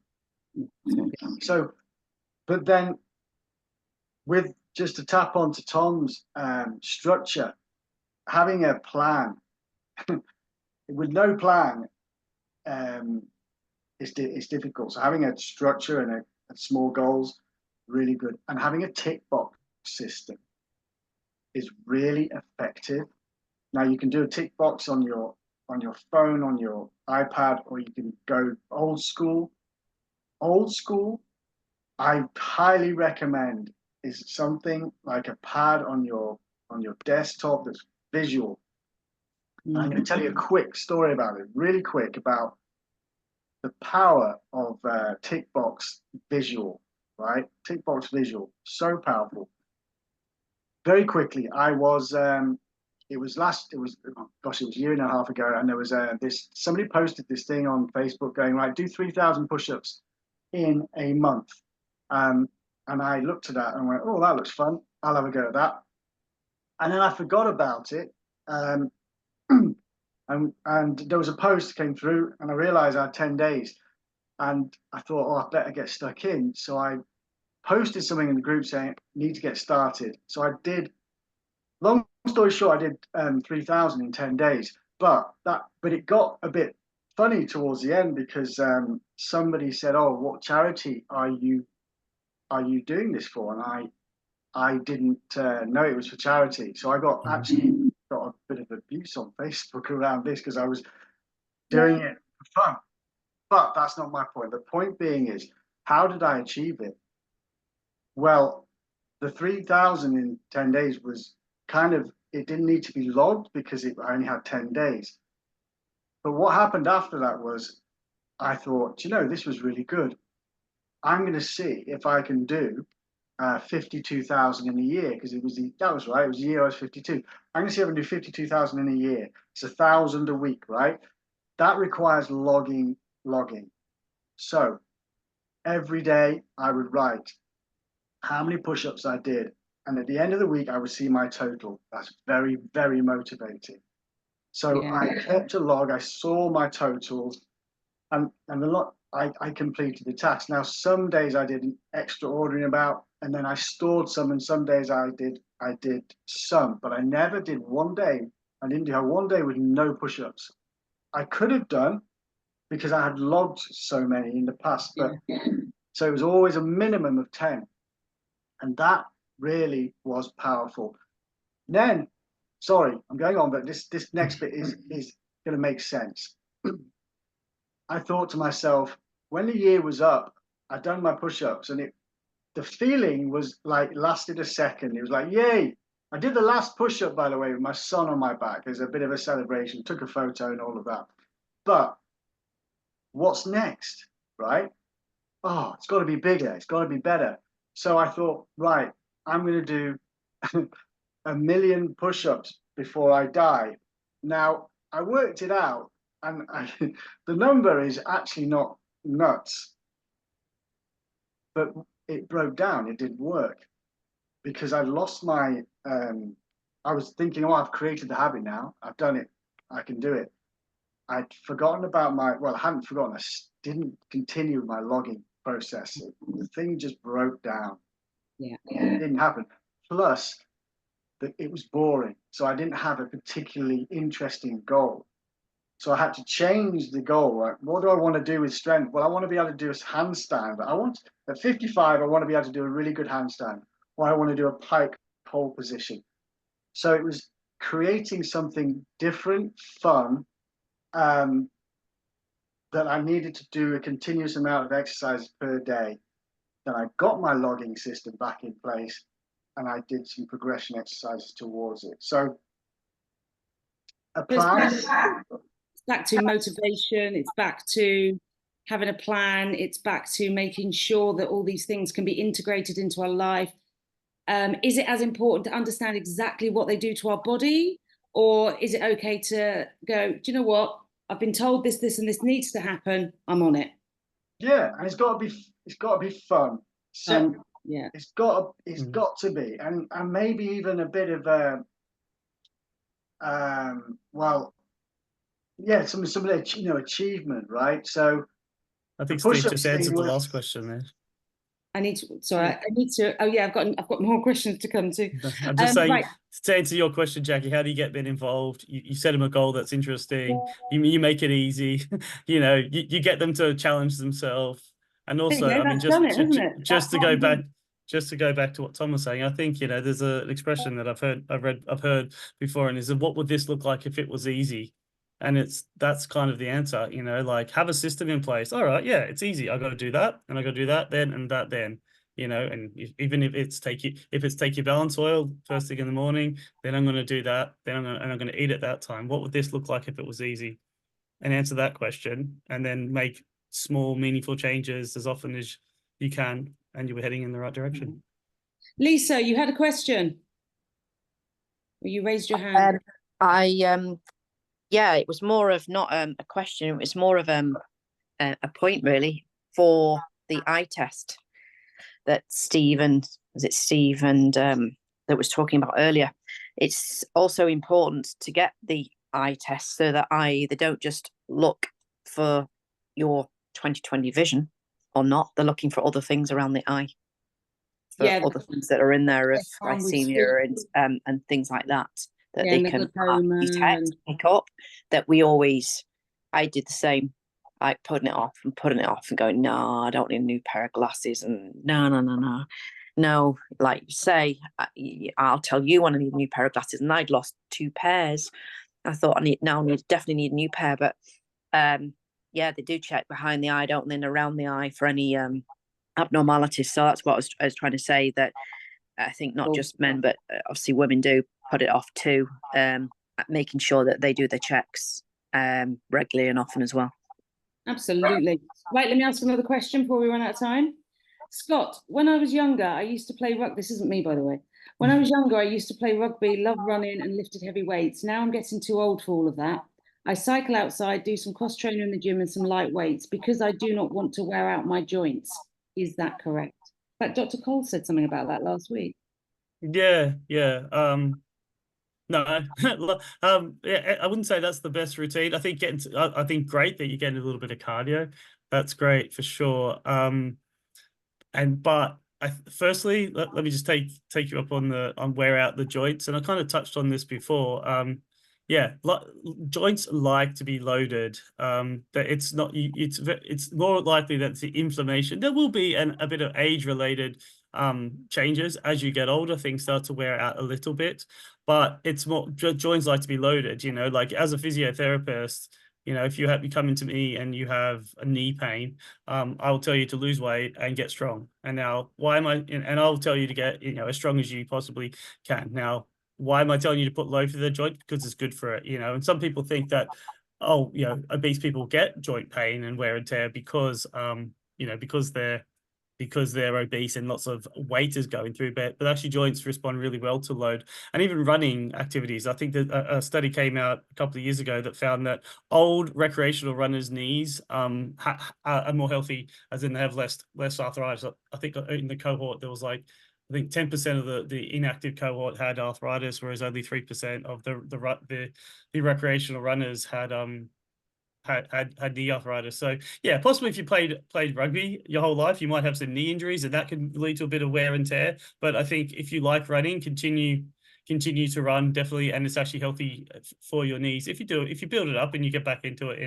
Speaker 1: So, but then with just to tap onto Tom's structure, having a plan with no plan is difficult. So having a structure and small goals, really good. And having a tick box system is really effective. Now you can do a tick box on your phone, on your iPad, or you can go old school. Old school, I highly recommend, is something like a pad on your desktop that's visual. Mm-hmm. I'm going to tell you a quick story about it, really quick, about the power of tick box visual, right? Tick box visual, so powerful. Very quickly, it was a year and a half ago, and there was somebody posted this thing on Facebook going, right, do 3,000 push-ups in a month. And I looked at that and went, oh, that looks fun. I'll have a go at that. And then I forgot about it. And there was a post came through, and I realized I had 10 days. And I thought, oh, I better get stuck in. So I posted something in the group saying, need to get started. So I did, long story short, I did 3,000 in 10 days. But it got a bit funny towards the end, because somebody said, oh, what charity are you doing this for? And I didn't know it was for charity. So I actually got a bit of abuse on Facebook around this, because I was doing it for fun. But that's not my point. The point being is, how did I achieve it? Well, the 3,000 in 10 days was kind of, it didn't need to be logged because I only had 10 days. But what happened after that was, I thought, this was really good. I'm going to see if I can do 52,000 in a year, because that was right. It was the year I was 52. I'm going to see if I can do 52,000 in a year. It's 1,000 a week, right? That requires logging. So every day I would write how many push-ups I did, and at the end of the week I would see my total. That's very, very motivating. So yeah. I kept a log. I saw my totals, and I completed the task. Now some days I did an extraordinary amount, and then I stored some, and some days I did some, but I never did one day. I didn't have one day with no push-ups. I could have done, because I had logged so many in the past, but so it was always a minimum of 10, and that really was powerful. Then, sorry, I'm going on, but this next bit is going to make sense. I thought to myself, when the year was up, I'd done my push-ups, and the feeling was like lasted a second. It was like, yay. I did the last push-up, by the way, with my son on my back as a bit of a celebration, took a photo and all of that. But what's next, right? Oh, it's got to be bigger. It's got to be better. So I thought, right, I'm going to do 1 million push-ups before I die. Now, I worked it out, and the number is actually not nuts, but it broke down. It didn't work because I lost my, I was thinking, oh, I've created the habit now. I've done it. I can do it. I'd forgotten about I hadn't forgotten. I didn't continue my logging process. The thing just broke down.
Speaker 3: Yeah.
Speaker 1: It didn't happen. Plus, it was boring. So I didn't have a particularly interesting goal. So I had to change the goal. Right? What do I want to do with strength? Well, I want to be able to do a handstand. At 55, I want to be able to do a really good handstand. Or I want to do a pike pole position. So it was creating something different, fun, that I needed to do a continuous amount of exercise per day. Then I got my logging system back in place, and I did some progression exercises towards it. So
Speaker 3: It's back to motivation. It's back to having a plan. It's back to making sure that all these things can be integrated into our life. Is it as important to understand exactly what they do to our body? Or is it okay to go, do you know what? I've been told this, and this needs to happen. I'm on it.
Speaker 1: Yeah, and it's got to be fun.
Speaker 3: Yeah,
Speaker 1: it's got to be, and maybe even a bit of some achievement, right? So
Speaker 4: I think Steve just answered the last question there.
Speaker 3: I need to. Oh yeah, I've got more questions to come to.
Speaker 4: I'm just saying,
Speaker 3: right.
Speaker 4: To answer your question, Jackie, how do you get men involved? You set them a goal that's interesting. You make it easy. You get them to challenge themselves. And also, I mean, just to go back to what Tom was saying, I think there's an expression that I've heard before, and is what would this look like if it was easy? And that's kind of the answer, like have a system in place. All right, yeah, it's easy. I got to do that, and I got to do that then, and that then, and even if it's take your balance oil first thing in the morning, then I'm going to do that. Then I'm going to eat at that time. What would this look like if it was easy? And answer that question, and then make small, meaningful changes as often as you can, and you were heading in the right direction.
Speaker 3: Lisa, you had a question. You raised your hand.
Speaker 6: Yeah, it was more of not a question. It was more of a point really for the eye test that Steve and that was talking about earlier. It's also important to get the eye test so that they don't just look for your 20/20 vision or not. They're looking for other things around the eye, for other things that are in there of glycemia and things like that. That they can detect, pick up, that I did the same, like putting it off and going, no, I don't need a new pair of glasses, and no, like you say, I'll tell you when I need a new pair of glasses, and I'd lost 2 pairs. I thought I definitely need a new pair, but they do check behind the eye, don't they, and around the eye for any abnormalities. So that's what I was trying to say, that I think not just men, but obviously women do put it off too, making sure that they do their checks regularly and often as well.
Speaker 3: Absolutely. Right, let me ask another question before we run out of time. Scott, when I was younger, I used to play rugby. This isn't me, by the way. When I was younger, I used to play rugby, love running and lifted heavy weights. Now I'm getting too old for all of that. I cycle outside, do some cross training in the gym and some light weights because I do not want to wear out my joints. Is that correct? In fact, Dr. Cole said something about that last week.
Speaker 4: Yeah. No, I wouldn't say that's the best routine. I think I think great that you're getting a little bit of cardio. That's great for sure. Firstly, let me just take you up on wear out the joints, and I kind of touched on this before. Joints like to be loaded. That it's not. It's more likely that the inflammation. There will be a bit of age-related changes as you get older. Things start to wear out a little bit, but it's more joints like to be loaded. Like as a physiotherapist, You know, if you come into me and you have a knee pain, I will tell you to lose weight and get strong. And now, why am I? And I'll tell you to get, you know, as strong as you possibly can. Now, why am I telling you to put low for the joint? Because it's good for it, you know. And some people think that, oh, you know, obese people get joint pain and wear and tear because, you know, because they're obese and lots of weight is going through, but actually joints respond really well to load. And even running activities. I think that a study came out a couple of years ago that found that old recreational runners' knees are more healthy, as in they have less arthritis. I think in the cohort there was like, I think 10% of the inactive cohort had arthritis, whereas only 3% of the recreational runners had knee arthritis. So yeah, possibly if you played rugby your whole life, you might have some knee injuries, and that can lead to a bit of wear and tear. But I think if you like running, continue to run, definitely, and it's actually healthy for your knees if you build it up and you get back into it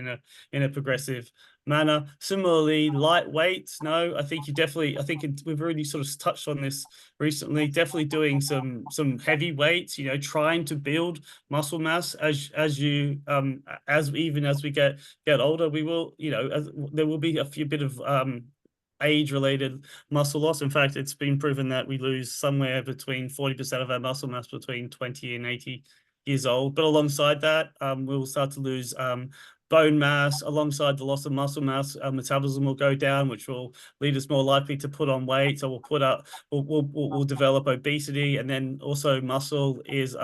Speaker 4: in a progressive manner. Similarly, light weights, no, I think we've already sort of touched on this recently. Definitely doing some heavy weights, you know, trying to build muscle mass as we get older. We will, you know, there will be a few bit of age-related muscle loss. In fact, it's been proven that we lose somewhere between 40% of our muscle mass between 20 and 80 years old. But alongside that, we will start to lose bone mass. Alongside the loss of muscle mass, our metabolism will go down, which will lead us more likely to put on weight. So we'll develop obesity, and then also muscle is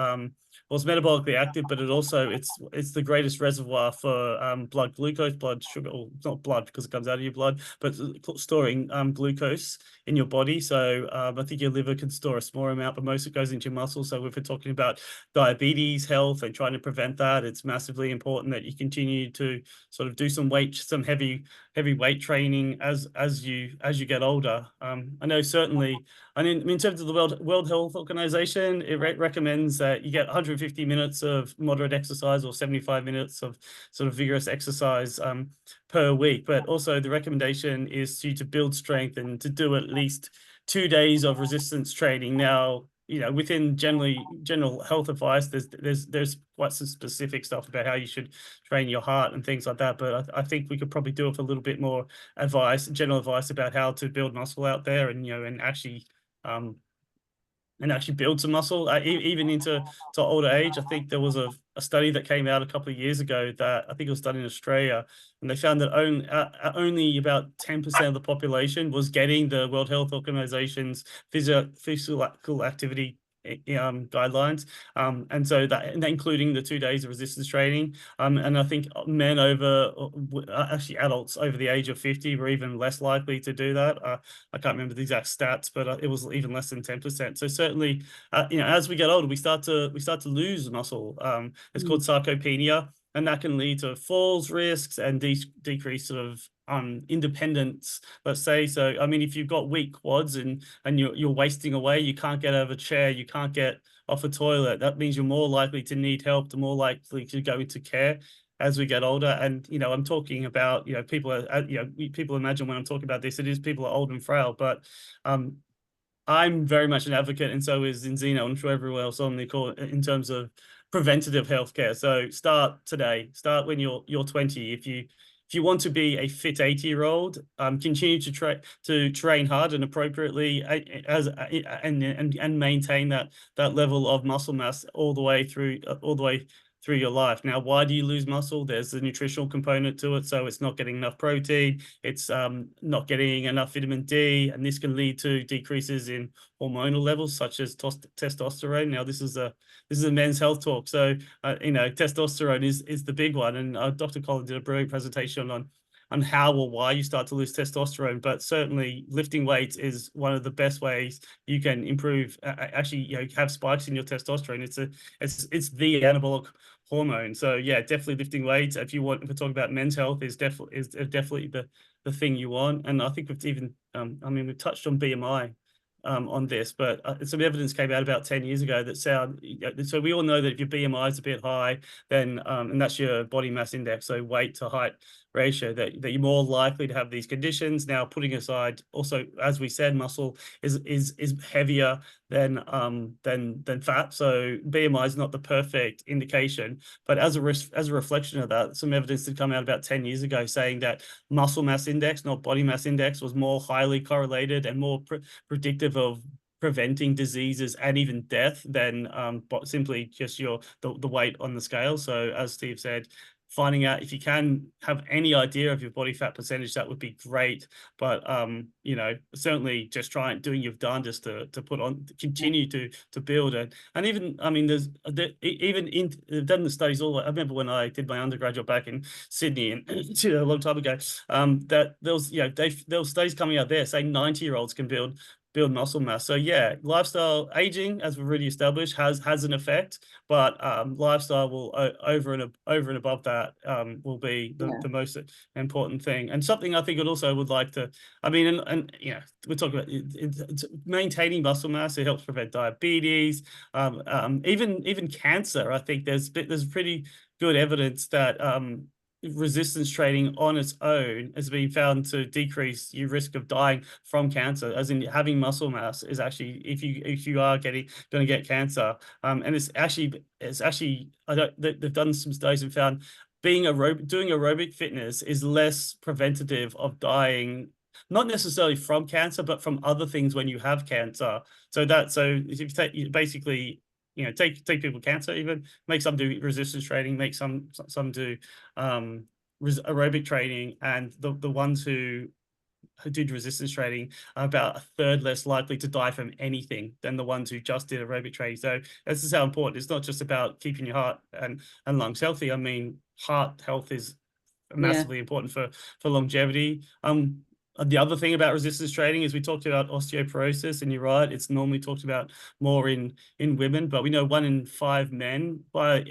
Speaker 4: well, it's metabolically active, but it's the greatest reservoir for blood glucose, blood sugar, or not blood because it comes out of your blood, but storing glucose in your body. So I think your liver can store a small amount, but most of it goes into your muscle. So if we're talking about diabetes, health, and trying to prevent that, it's massively important that you continue to sort of do some heavy weight training as you get older. I know certainly, I mean, in terms of the World Health Organization, it recommends that you get 150 minutes of moderate exercise or 75 minutes of sort of vigorous exercise per week. But also the recommendation is to build strength and to do at least 2 days of resistance training. Now, you know, within general health advice, there's quite some specific stuff about how you should train your heart and things like that. But I think we could probably do with a little bit more general advice about how to build muscle out there, and you know, and actually build some muscle even into older age. I think there was a study that came out a couple of years ago that I think it was done in Australia, and they found that only about 10% of the population was getting the World Health Organization's physical activity guidelines, and so that including the 2 days of resistance training, and I think men actually adults over the age of 50 were even less likely to do that. I can't remember the exact stats, but it was even less than 10%. So certainly, you know, as we get older, we start to lose muscle. It's called sarcopenia, and that can lead to falls risks and decrease sort of independence, let's say. So I mean, if you've got weak quads and you're wasting away, you can't get out of a chair, you can't get off a toilet, that means you're more likely to need help, to more likely to go into care as we get older. And you know, I'm talking about, you know, people imagine when I'm talking about this, it is people are old and frail, but I'm very much an advocate, and so is Zeno, I'm sure everyone else on the call, in terms of preventative healthcare. So start today, start when you're 20. If you want to be a fit 80-year-old, continue to train hard and appropriately and maintain that level of muscle mass all the way through your life. Now, why do you lose muscle? There's the nutritional component to it. So it's not getting enough protein, it's not getting enough vitamin D, and this can lead to decreases in hormonal levels such as testosterone. Now, this is a men's health talk, so you know, testosterone is the big one, and Dr. Collin did a brilliant presentation on how or why you start to lose testosterone. But certainly lifting weights is one of the best ways you can improve, actually, you know, have spikes in your testosterone. It's the anabolic hormone. So yeah, definitely lifting weights, if we're talking about men's health, is definitely the thing you want. And I think we've even I mean, we've touched on BMI on this, but some evidence came out about 10 years ago that so we all know that if your BMI is a bit high, then and that's your body mass index, so weight to height ratio, that you're more likely to have these conditions. Now, putting aside also, as we said, muscle is heavier than fat, so BMI is not the perfect indication. But as a reflection of that, some evidence had come out about 10 years ago saying that muscle mass index, not body mass index, was more highly correlated and more predictive of preventing diseases and even death than but simply just the weight on the scale. So as Steve said, finding out if you can have any idea of your body fat percentage, that would be great. But you know, certainly just doing your darndest to put on, continue to build it. And even, I mean, they've done the studies all. I remember when I did my undergraduate back in Sydney, and a long time ago, that there was studies coming out there saying 90-year-olds can build muscle mass. So yeah, lifestyle, aging, as we've already established, has an effect, but lifestyle will over and above that will be the most important thing. And something I think it also would like to, I mean, and you know, we're talking about it's maintaining muscle mass. It helps prevent diabetes, even cancer. I think there's pretty good evidence that resistance training on its own has been found to decrease your risk of dying from cancer, as in having muscle mass is actually, if you are going to get cancer, and it's actually they've done some studies and found doing aerobic fitness is less preventative of dying, not necessarily from cancer, but from other things when you have cancer. So if you take, basically, you know, take people with cancer, even make some do resistance training, make some do aerobic training, and the ones who did resistance training are about a third less likely to die from anything than the ones who just did aerobic training. So this is how important. It's not just about keeping your heart and lungs healthy. I mean, heart health is massively important for longevity. The other thing about resistance training is we talked about osteoporosis, and you're right, it's normally talked about more in women, but we know 1 in 5 men by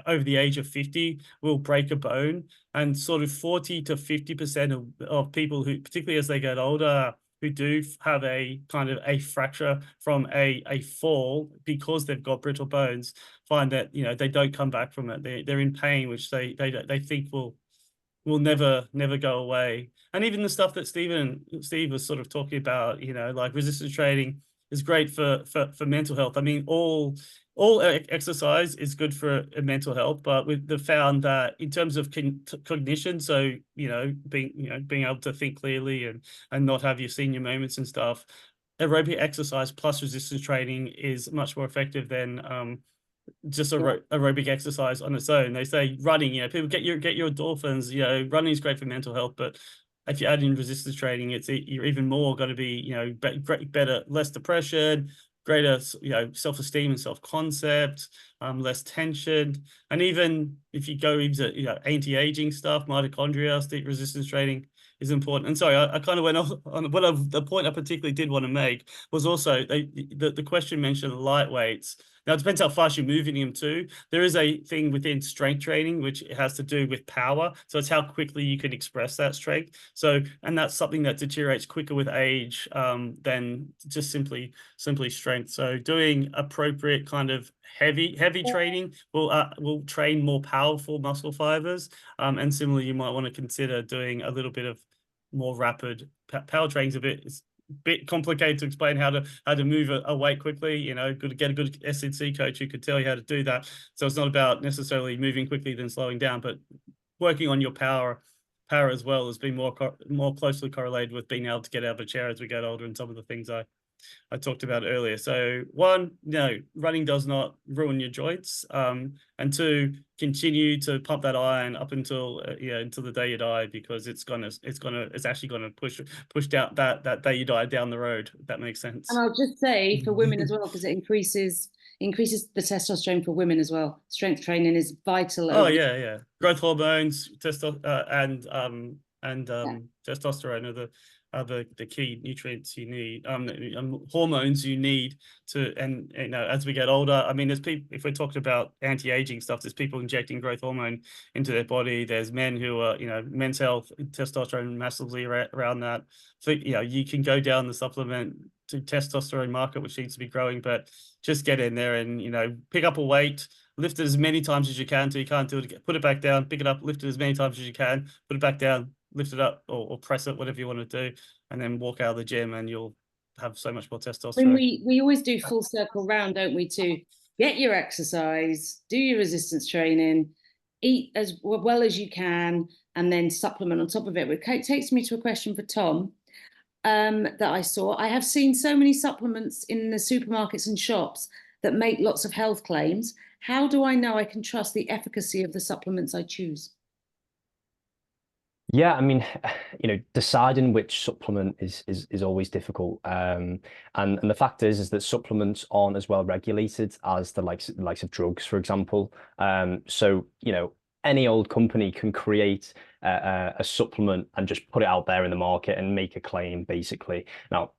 Speaker 4: over the age of 50 will break a bone, and sort of 40 to 50% of people who, particularly as they get older, who do have a kind of a fracture from a fall because they've got brittle bones, find that, you know, they don't come back from it. They're in pain, which they think will never go away. And even the stuff that Steve was sort of talking about, you know, like resistance training is great for mental health. I mean, all exercise is good for mental health, but they've found that in terms of cognition, so, you know, being able to think clearly and not have your senior moments and stuff, aerobic exercise plus resistance training is much more effective than just aerobic exercise on its own. They say running, you know, people get your endorphins, you know, running is great for mental health, but if you add in resistance training, you're even more going to be, you know, better, less depression, greater, you know, self-esteem and self-concept, less tension. And even if you go into, you know, anti-aging stuff, mitochondria, resistance training is important. And sorry, I kind of went off on the point I particularly did want to make was also the question mentioned lightweights. Now, it depends how fast you're moving them too. There is a thing within strength training, which has to do with power. So it's how quickly you can express that strength. So, and that's something that deteriorates quicker with age than just simply strength. So doing appropriate kind of heavy training will train more powerful muscle fibers. And similarly, you might want to consider doing a little bit of more rapid power training. It's a bit complicated to explain how to move a weight quickly. You know, get a good S&C coach who could tell you how to do that. So it's not about necessarily moving quickly then slowing down, but working on your power as well has been more closely correlated with being able to get out of a chair as we get older, and some of the things I talked about earlier. So 1, no, running does not ruin your joints, and 2, continue to pump that iron up until until the day you die, because it's actually gonna push down that day you die down the road, if that makes sense.
Speaker 3: And I'll just say for women as well, because it increases the testosterone for women as well. Strength training is vital.
Speaker 4: Oh yeah, growth hormones, testosterone are the key nutrients you need, hormones you need to, and you know, as we get older, I mean, there's people, if we're talking about anti-aging stuff, there's people injecting growth hormone into their body. There's men who are, you know, men's health, testosterone massively around that. So, you know, you can go down the supplement to testosterone market, which needs to be growing, but just get in there and, you know, pick up a weight, lift it as many times as you can until you can't do it again. Put it back down, pick it up, lift it as many times as you can, put it back down, lift it up or press it, whatever you want to do, and then walk out of the gym and you'll have so much more testosterone.
Speaker 3: When we always do full circle round, don't we, to get your exercise, do your resistance training, eat as well as you can, and then supplement on top of it. Which takes me to a question for Tom that I saw. I have seen so many supplements in the supermarkets and shops that make lots of health claims. How do I know I can trust the efficacy of the supplements I choose?
Speaker 5: Yeah, I mean, deciding which supplement is always difficult. And the fact is that supplements aren't as well regulated as the likes of drugs, for example. So, any old company can create a supplement and just put it out there in the market and make a claim, basically. Now,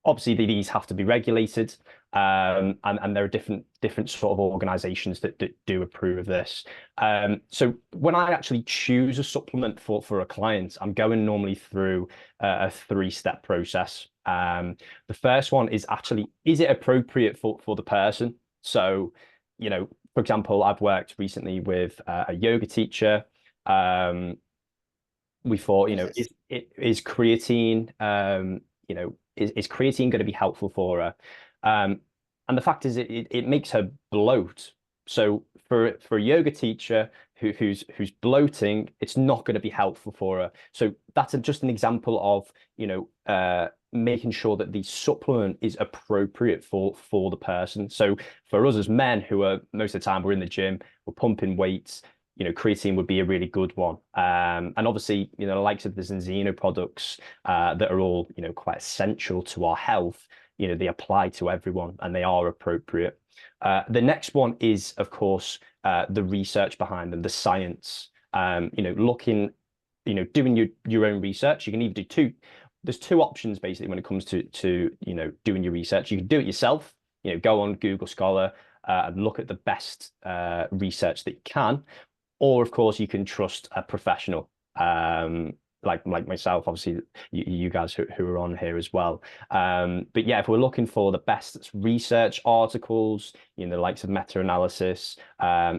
Speaker 5: obviously, these have to be regulated, and there are different sort of organizations that do approve of this. So when I actually choose a supplement for a client, I'm going normally through a 3-step process. The first one is actually, is it appropriate for the person? So, for example, I've worked recently with a yoga teacher. We thought, is creatine, is creatine going to be helpful for her? And the fact is, it makes her bloat. So for a yoga teacher who's bloating, it's not going to be helpful for her. So that's just an example of making sure that the supplement is appropriate for the person. So for us as men who are most of the time we're in the gym, we're pumping weights, creatine would be a really good one. And obviously, the likes of the Enzino products that are all, quite essential to our health, they apply to everyone and they are appropriate. The next one is, of course, the research behind them, the science, looking, doing your own research. You can either do there's 2 options basically when it comes to doing your research. You can do it yourself, go on Google Scholar and look at the best research that you can. Or, of course, you can trust a professional, like myself, obviously, you guys who are on here as well. But yeah, if we're looking for the best research articles, the likes of meta-analysis,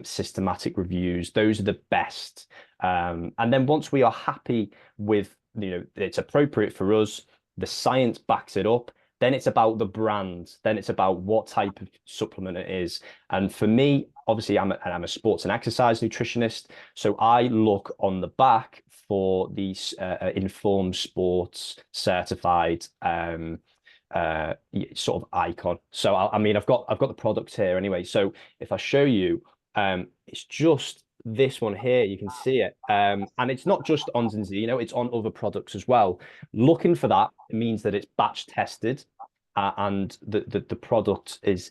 Speaker 5: systematic reviews, those are the best. And then once we are happy with, it's appropriate for us, the science backs it up, then it's about the brand. Then it's about what type of supplement it is. And for me, obviously, I'm a sports and exercise nutritionist. So I look on the back for these Informed Sports certified sort of icon. So I've got the product here anyway. So if I show you, it's just this one here, you can see it, and it's not just on Enzino, it's on other products as well. Looking for that, it means that it's batch tested, and the product is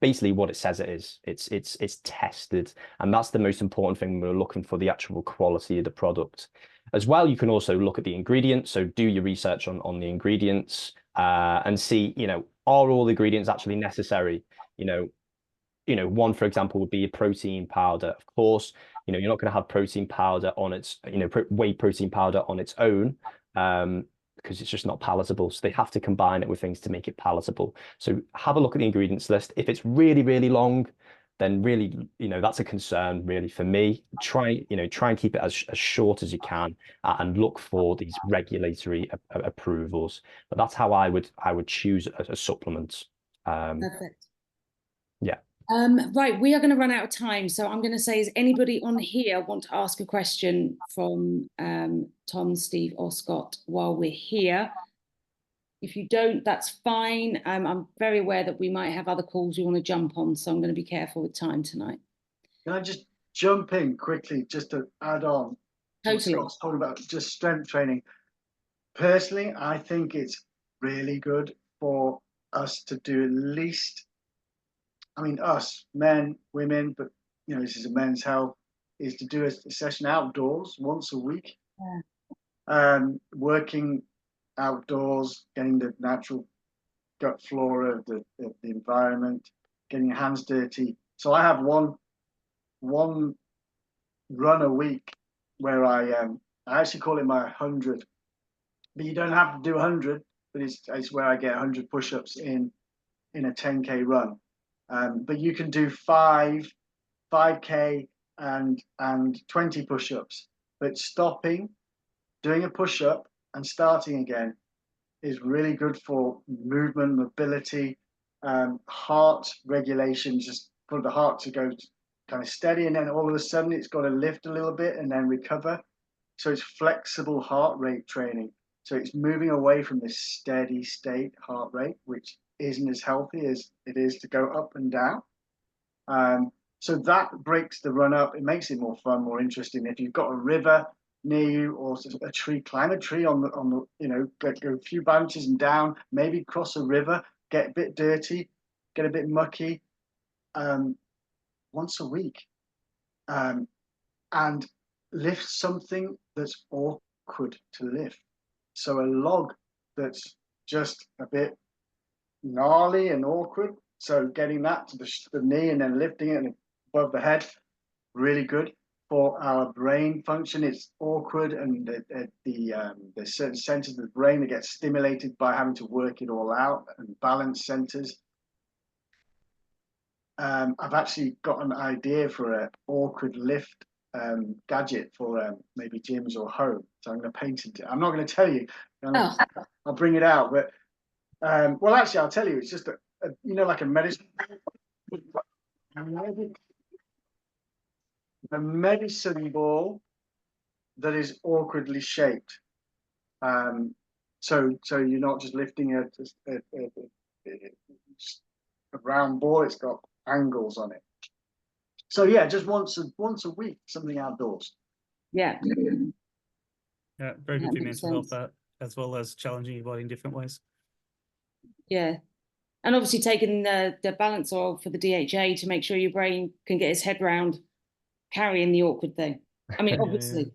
Speaker 5: basically what it says it is. It's tested, and that's the most important thing. We're looking for the actual quality of the product as well. You can also look at the ingredients, so do your research on the ingredients and see, are all the ingredients actually necessary? One, for example, would be a protein powder. Of course, you're not going to have protein powder on its, whey protein powder on its own, because it's just not palatable. So they have to combine it with things to make it palatable. So have a look at the ingredients list. If it's really, really long, then really, that's a concern really for me. Try and keep it as short as you can and look for these regulatory approvals. But that's how I would choose a supplement.
Speaker 3: Perfect.
Speaker 5: Yeah.
Speaker 3: Right, we are going to run out of time, so I'm going to say, is anybody on here want to ask a question from Tom, Steve, or Scott while we're here? If you don't, that's fine. I'm very aware that we might have other calls we want to jump on, so I'm going to be careful with time tonight.
Speaker 1: Can I just jump in quickly, just to add on?
Speaker 3: Totally.
Speaker 1: Scott's talking about just strength training. Personally, I think it's really good for us to do at least, us, men, women, but this is a men's health, is to do a session outdoors once a week. Yeah. Working outdoors, getting the natural gut flora of the environment, getting your hands dirty. So I have one run a week where I actually call it my 100, but you don't have to do 100, but it's where I get 100 push-ups in a 10K run. But you can do 5 5K and 20 push-ups. But stopping, doing a push-up and starting again is really good for movement, mobility, heart regulation, just for the heart to go kind of steady, and then all of a sudden it's got to lift a little bit and then recover. So it's flexible heart rate training. So it's moving away from this steady state heart rate, which isn't as healthy as it is to go up and down. So that breaks the run up. It makes it more fun, more interesting. If you've got a river near you or a tree, climb a tree on the go a few branches and down, maybe cross a river, get a bit dirty, get a bit mucky, once a week, and lift something that's awkward to lift. So a log that's just a bit gnarly and awkward. So getting that to the knee and then lifting it above the head, really good for our brain function. It's awkward, and there's certain centers of the brain that get stimulated by having to work it all out, and balance centers. I've actually got an idea for an awkward lift gadget for maybe gyms or home. So I'm going to paint it. I'm not going to tell you. I'll bring it out. But well, actually, I'll tell you. It's just like a medicine. A medicine ball that is awkwardly shaped. So you're not just lifting a round ball. It's got angles on it. So yeah, just once a week, something outdoors.
Speaker 3: Yeah.
Speaker 4: Yeah, very good for
Speaker 3: That makes
Speaker 4: mental health,
Speaker 3: sense.
Speaker 4: that, as well as challenging your body in different ways.
Speaker 3: Yeah. And obviously taking the balance oil for the DHA to make sure your brain can get its head round carrying the awkward thing. I mean, obviously.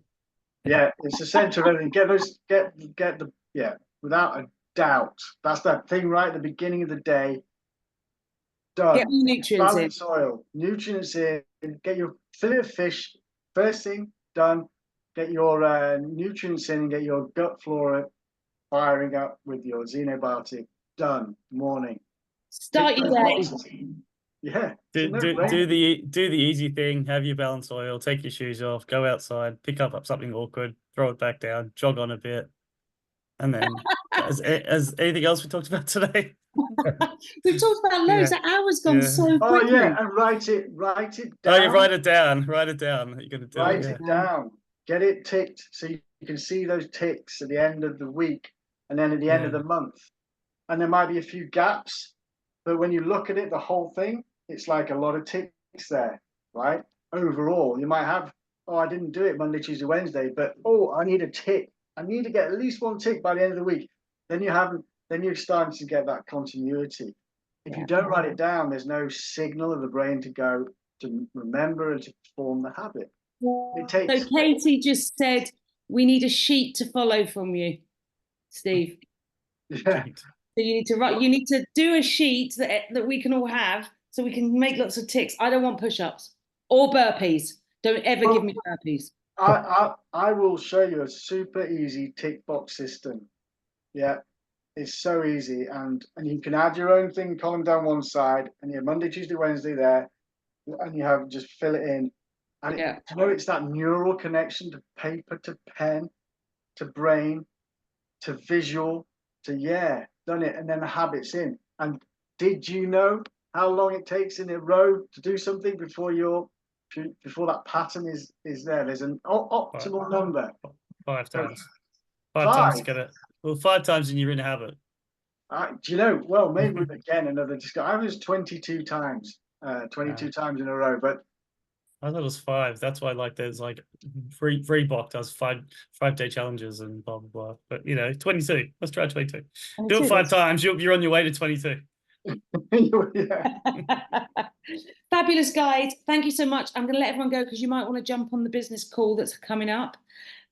Speaker 1: Yeah, it's the center of everything. Get the without a doubt. That's that thing right at the beginning of the day. Done.
Speaker 3: Get more nutrients in.
Speaker 1: Balance oil, nutrients in. Get your fillet of fish first thing done. Get your nutrients in and get your gut flora firing up with your xenobiotic done. Morning.
Speaker 3: Start your day.
Speaker 1: Yeah.
Speaker 4: Do the easy thing. Have your balance oil. Take your shoes off. Go outside. Pick up something awkward. Throw it back down. Jog on a bit, and then as anything else we talked about today.
Speaker 3: We've talked about loads.
Speaker 4: Yeah.
Speaker 3: That hour's gone
Speaker 4: Yeah.
Speaker 3: so
Speaker 1: Oh
Speaker 3: quickly.
Speaker 1: yeah, and write it down.
Speaker 4: Oh, you write it down. Write it down. You're gonna do
Speaker 1: Write
Speaker 4: it.
Speaker 1: it down. Get it ticked so you can see those ticks at the end of the week and then at the end of the month. And there might be a few gaps, but when you look at it, the whole thing, it's like a lot of ticks there, right? Overall, you might have, I didn't do it Monday, Tuesday, Wednesday, but I need a tick. I need to get at least one tick by the end of the week. Then you're starting to get that continuity. If you don't write it down, there's no signal of the brain to go to remember and to form the habit. It takes.
Speaker 3: So Katie just said we need a sheet to follow from you, Steve.
Speaker 1: Yeah.
Speaker 3: So you need to write. You need to do a sheet that we can all have, so we can make lots of ticks. I don't want push-ups or burpees. Don't ever give me burpees.
Speaker 1: I will show you a super easy tick box system. Yeah, it's so easy, and you can add your own thing, column down one side, and you have Monday, Tuesday, Wednesday there, and you have just fill it in. And it's that neural connection to paper, to pen, to brain, to visual, to done it, and then the habits in. And did you know how long it takes in a row to do something before that pattern is there? There's an optimal number.
Speaker 4: 5 times. 5 times to get it. Well, 5 times and you're in a habit.
Speaker 1: Do you know? Well, maybe again another discussion. I was 22 times, 22 times in a row, but
Speaker 4: I thought it was 5. That's why there's Reebok does 5-day challenges and blah blah blah. But 22. Let's try 22. Do it 5 times. You're on your way to 22.
Speaker 3: Fabulous, guys. Thank you so much. I'm going to let everyone go because you might want to jump on the business call that's coming up.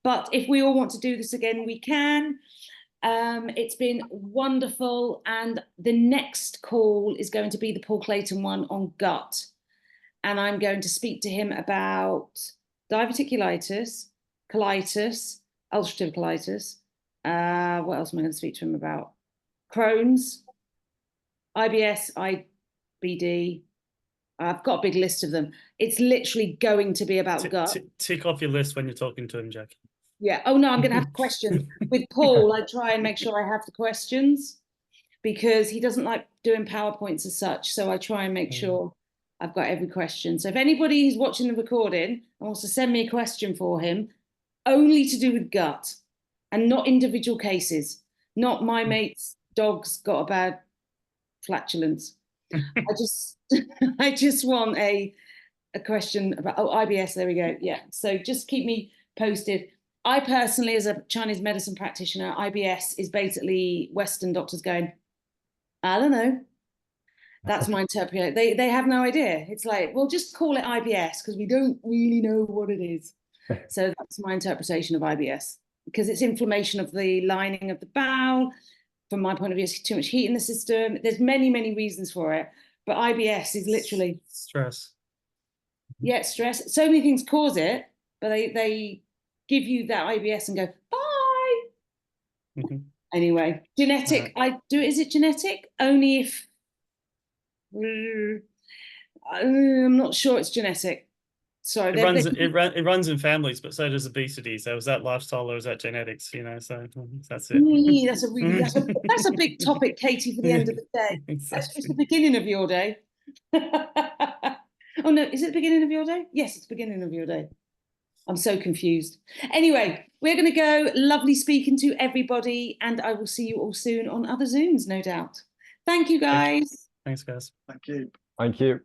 Speaker 3: But if we all want to do this again, we can. It's been wonderful. And the next call is going to be the Paul Clayton one on gut. And I'm going to speak to him about diverticulitis, colitis, ulcerative colitis. What else am I going to speak to him about? Crohn's, IBS, IBD, I've got a big list of them. It's literally going to be about gut.
Speaker 4: Tick off your list when you're talking to him, Jackie.
Speaker 3: Yeah. Oh no, I'm going to have questions with Paul. I try and make sure I have the questions because he doesn't like doing PowerPoints as such. So I try and make sure I've got every question. So if anybody who's watching the recording and wants to send me a question for him, only to do with gut and not individual cases, not my mate's dog's got a bad flatulence. I just want a question about IBS. There we go. Yeah. So just keep me posted. I personally, as a Chinese medicine practitioner, IBS is basically Western doctors going, I don't know. That's my interpretation. They have no idea. It's like, well, just call it IBS because we don't really know what it is. So that's my interpretation of IBS because it's inflammation of the lining of the bowel. From my point of view, it's too much heat in the system. There's many, many reasons for it. But IBS is literally
Speaker 4: stress.
Speaker 3: Yeah, stress. So many things cause it, but they give you that IBS and go, bye. Anyway, genetic. Is it genetic? Only if I'm not sure it's genetic. Sorry,
Speaker 4: it runs in families, but so does obesity. So is that lifestyle or is that genetics? You know, so that's it.
Speaker 3: That's a big topic, Katie. For the end of the day, exactly. That's just the beginning of your day. Oh no, is it the beginning of your day? Yes, it's the beginning of your day. I'm so confused. Anyway, we're going to go. Lovely speaking to everybody, and I will see you all soon on other Zooms, no doubt. Thank you, guys.
Speaker 4: Thanks, guys.
Speaker 1: Thank you.
Speaker 5: Thank you.